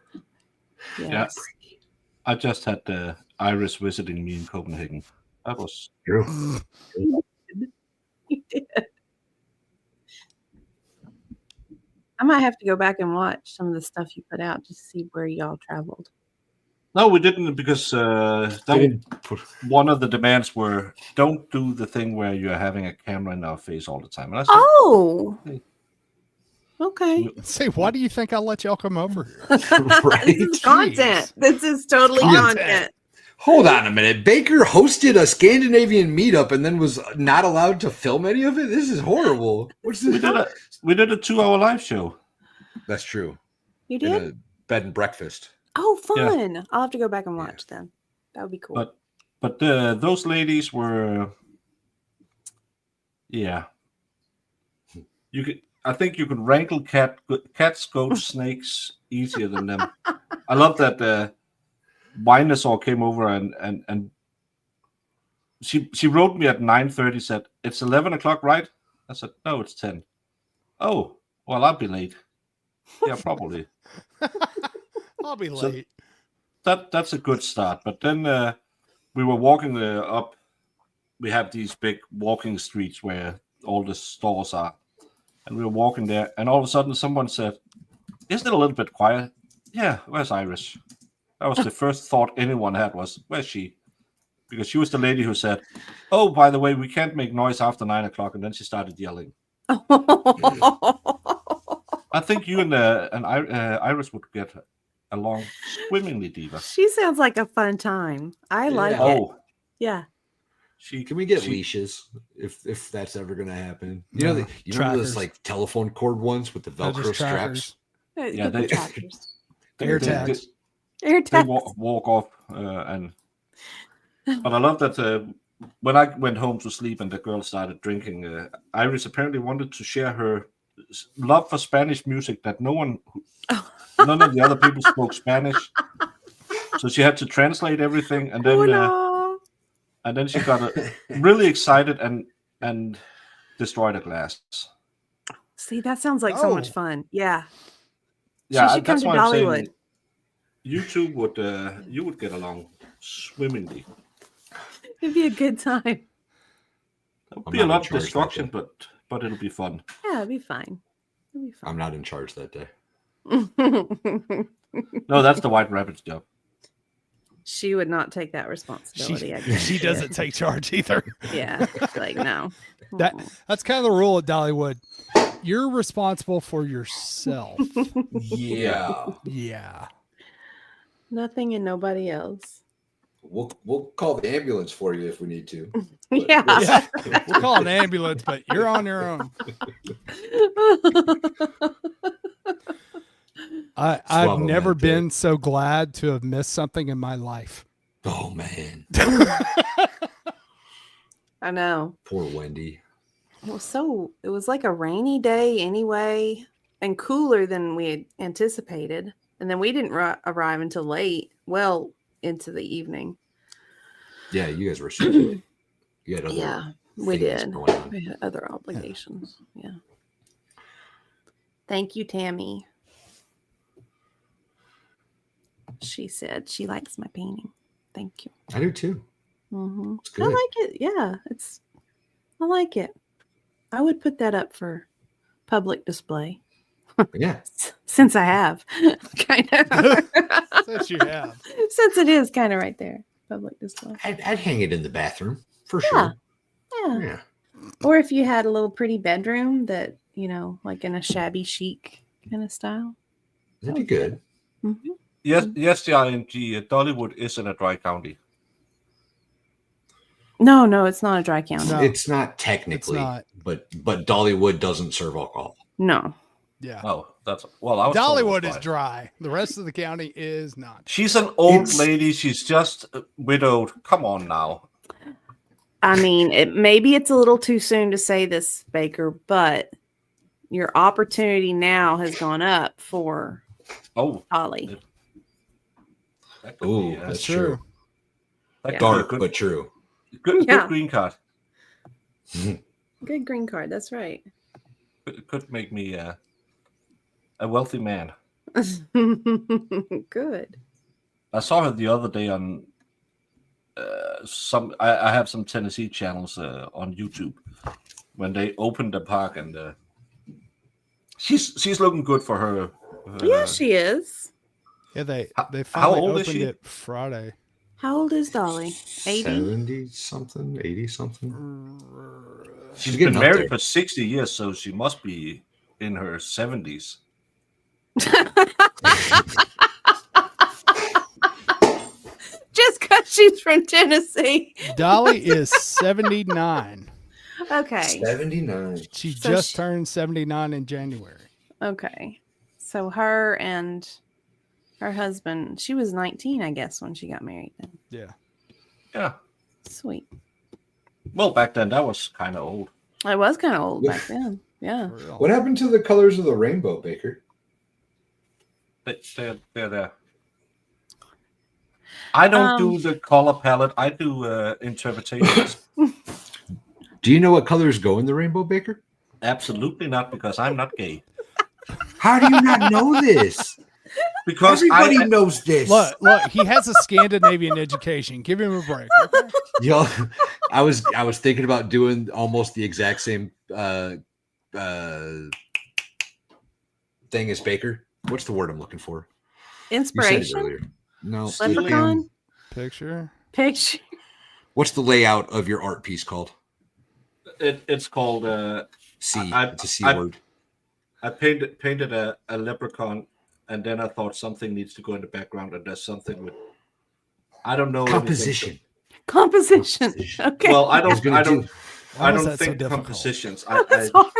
Yes. I just had Iris visiting me in Copenhagen. That was True. You did. I might have to go back and watch some of the stuff you put out just to see where y'all traveled. no, we didn't because Didn't one of the demands were don't do the thing where you're having a camera in our face all the time. And I said, Oh, Hey. okay. Say, why do you think I'll let y'all come over here? Right? This is content. This is totally Content. content. Hold on a minute. Baker hosted a Scandinavian meetup and then was not allowed to film any of it. This is horrible. What's we this? did a 2-hour live show. That's true. You In did? a bed and breakfast. Oh, Yeah. fun. I'll have to go back and watch then. That would be cool. But those ladies were, yeah. You could, I think you could wrangle cats, goats, snakes easier than them. I love that Winosaur came over and she wrote me at 9:30. Said it's 11 o'clock, right? I said no, it's 10. Oh, well, I'll be late. Yeah, probably. I'll be So- late. That's a good start. But then we were walking up. We have these big walking streets where all the stores are, and we were walking there, and all of a sudden someone said, "Isn't it a little bit quiet?" Yeah, where's Iris? That was the first thought anyone had was, "Where's she?" Because she was the lady who said, "Oh, by the way, we can't make noise after 9 o'clock," and then she started yelling. I think you and Iris would get along swimmingly, Diva. She sounds like a fun time. I like Yeah. it. Oh, Yeah. Can we get She- leashes if that's ever going to happen? You No, know, you remember those trackers. like telephone cord ones with the They're Velcro just straps? trackers. Yeah, Yeah, they, they- trackers. Air they- tags. Air they tags. walk off and. But I love that when I went home to sleep and the girl started drinking, Iris apparently wanted to share her love for Spanish music that none of the other people spoke Spanish, so she had to translate everything, and then Oh, no. she got really excited and destroyed a glass. See, that sounds like so much Oh. fun. Yeah. Yeah, should come that's to why I'm saying Dollywood. you two would get along swimmingly. It'd be a good time. There'll I'm be a not in lot of charge that destruction, day. but it'll be fun. Yeah, it'd be fine. It'd be I'm not in charge that day. fine. No, that's the White Rabbit's job. She would not take that responsibility. I She, guess. she doesn't take charge either. Yeah. She's like, no. That- Mm-mm. That's kind of the rule at Dollywood. You're responsible for yourself. Yeah. Yeah. Nothing and nobody else. We'll call the ambulance for you if we need to. But Yeah. Yeah. We'll call an ambulance, but you're on your own. I've Swallow never that, been so glad to have missed something in my life. Oh man, I know. poor Wendy. It was like a rainy day anyway, and cooler than we had anticipated. And then we didn't arrive until late, well into the evening. Yeah, you guys were so late. You had other Yeah, we things did. going on. We had other obligations. Yeah. Thank you, Tammy. She said she likes my painting. Thank you. I do too. Hmm It's I good. like it. Yeah, I like it. I would put that up for public display Yeah, since I have kind of Since you have. since it is kind of right there, public display. I'd hang it in the bathroom for Yeah. sure. Yeah. Yeah, Or if you had a little pretty bedroom that, like in a shabby chic kind of style. that'd be good. Hmm Yes, the ING. Dollywood is in a dry county. No, it's not a dry county. No. It's not technically, not. but Dollywood doesn't serve alcohol. No. Yeah. Oh, that's well. I was told it was Dollywood is dry. The rest of the county is not. She's an old It's- lady. She's just widowed. Come on now. I mean, maybe it's a little too soon to say this, Baker, but your opportunity now has gone up for Oh, Ollie. that could Ooh, be, that's That's true. true. that Yeah. could be a Dark, good, but true. good Yeah. green card. Good green card. That's right. It could make me a wealthy man. Good. I saw her the other day on I have some Tennessee channels on YouTube when they opened the park, and she's looking good for her. Yeah, she is. Yeah, they How finally old is opened she? it Friday. How old is Dolly? 80? 70 something, 80 something. She's getting been up married there. for 60 years, so she must be in her 70s. Just because she's from Tennessee. Dolly is 79. Okay. 79. She So just she- turned 79 in January. Okay. So her and her husband, she was 19, I guess, when she got married. Then. Yeah. Yeah. Sweet. Well, back then that was kind of old. I was kind of old back then. Yeah. For real. What happened to the colors of the rainbow, Baker? They're there. I don't do the color palette. I do interpretations. Do you know what colors go in the rainbow, Baker? Absolutely not, because I'm not gay. How do you not know this? Because Everybody knows this. Look, he has a Scandinavian education. Give him a break. Okay? Yo, I was thinking about doing almost the exact same thing as Baker. What's the word I'm looking for? You said it Inspiration? earlier. No. Leprechaun? Picture. Picture. What's the layout of your art piece called? it's called C. I- It's a C I- word. I painted a leprechaun, and then I thought something needs to go in the background, and there's something with I don't know anything. Composition. Composition. Composition. Okay. Well, I I was don't gonna I don't do- Why I was don't that so think difficult? compositions. That's hard.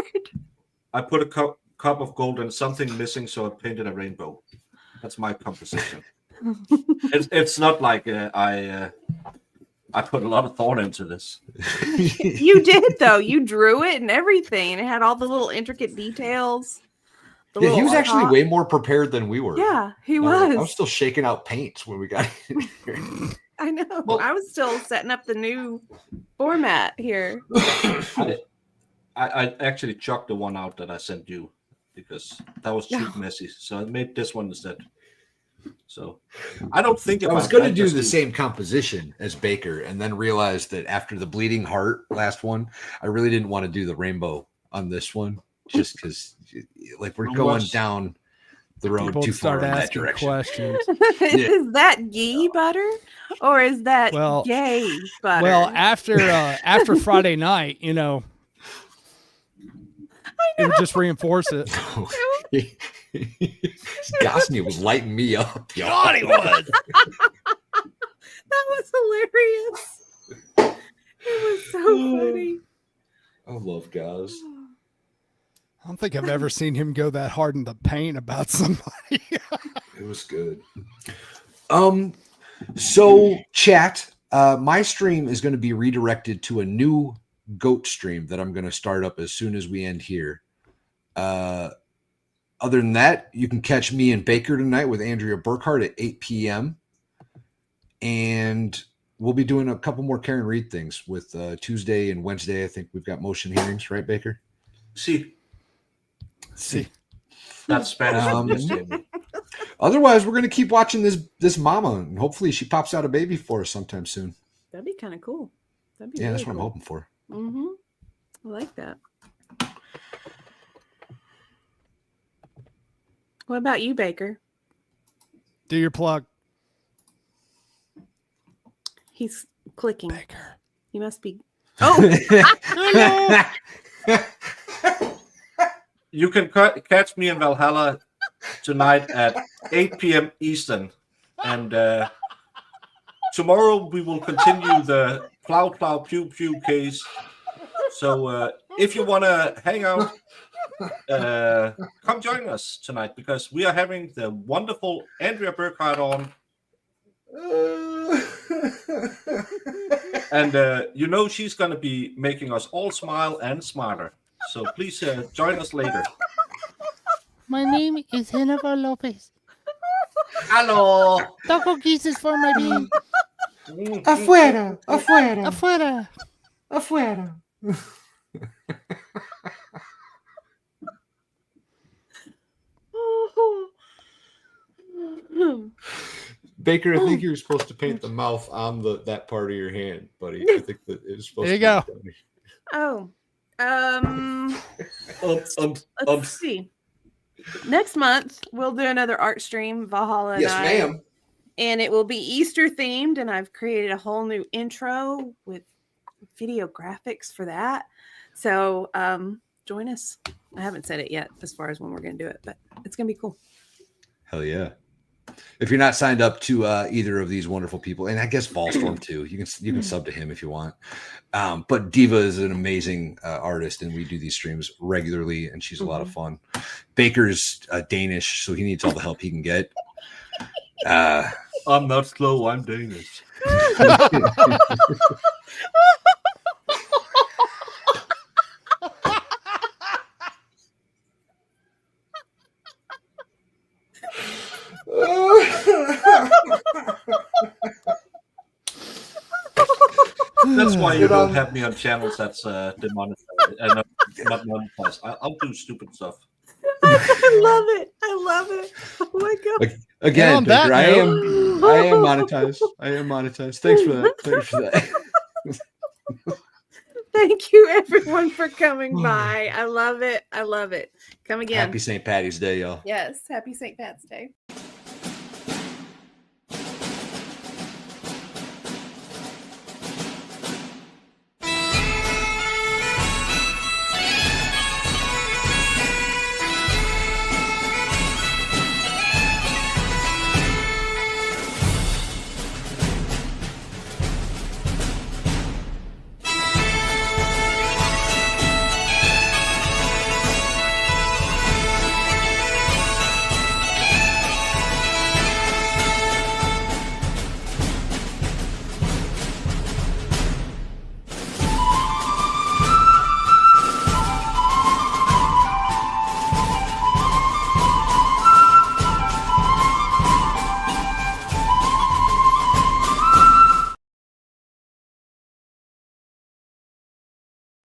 I put a cup of gold and something missing, so I painted a rainbow. That's my composition. It's not like I put a lot of thought into this. You did, though. You drew it and everything, and it had all the little intricate details. The Yeah, he was little actually top. way more prepared than we were. Yeah, he I was. was still shaking out paints when we got in here. I know. Well- I was still setting up the new format here. I actually chucked the one out that I sent you because that was too messy. So I made this one instead. So I don't think I about was going to I do just the same composition as Baker, and then realized that after the bleeding heart last one, I really didn't want to do the rainbow on this one, just because like we're going down the road People too far start in that asking direction. questions. Is that ghee butter or is that Well- gay butter? Well, after Friday night, it would just reinforce it. Gosney was lighting me up. God, he was. That was hilarious. It was so funny. I love Gos. I don't think I've ever seen him go that hard in the paint about somebody. It was good. So chat, my stream is going to be redirected to a new goat stream that I'm going to start up as soon as we end here. Other than that, you can catch me and Baker tonight with Andrea Burkhart at 8 p.m. And we'll be doing a couple more Karen Reed things with Tuesday and Wednesday. I think we've got motion hearings, right, Baker? see See, that's Spanish. Otherwise, we're going to keep watching this mama, and hopefully she pops out a baby for us sometime soon. That'd be kind of cool. That'd be Yeah, really that's what I'm cool. hoping for. Mm-hmm. I like that. What about you, Baker? do your plug, He's clicking. Baker. He must be. Oh, You can catch me in Valhalla tonight at 8 p.m. Eastern, and tomorrow we will continue the plow pew pew case. So if you want to hang out, come join us tonight because we are having the wonderful Andrea Burkhart on, and she's going to be making us all smile and smarter. So please join us later. My name is Jennifer Lopez. Hello. Taco kisses for my bean. Afuera, afuera, Afuera. afuera. Baker, I think you were supposed to paint the mouth on that part of your hand, buddy. I think that it was supposed There you to go. be Oh, Oops. let's see. Next month we'll do another art stream, Valhalla and Yes, I, ma'am. and it will be Easter themed. And I've created a whole new intro with video graphics for that. So join us. I haven't said it yet as far as when we're going to do it, but it's going to be cool. Hell yeah. If you're not signed up to either of these wonderful people, and I guess Volstorm too, you can sub to him if you want. But Diva is an amazing artist, and we do these streams regularly, and she's a lot of fun. Baker's Danish, so he needs all the help he can get. I'm not slow. I'm Danish. That's why you don't have me on channels that's demonetized. Not monetized. I'll do stupid stuff. I love it. I love it. Oh my god. Again, Baker, I am monetized. monetized. Thanks for that. Thank you, everyone, for coming by. I love it. I love it. Come again. Happy St. Patty's Day, y'all. Yes. Happy St. Pat's Day.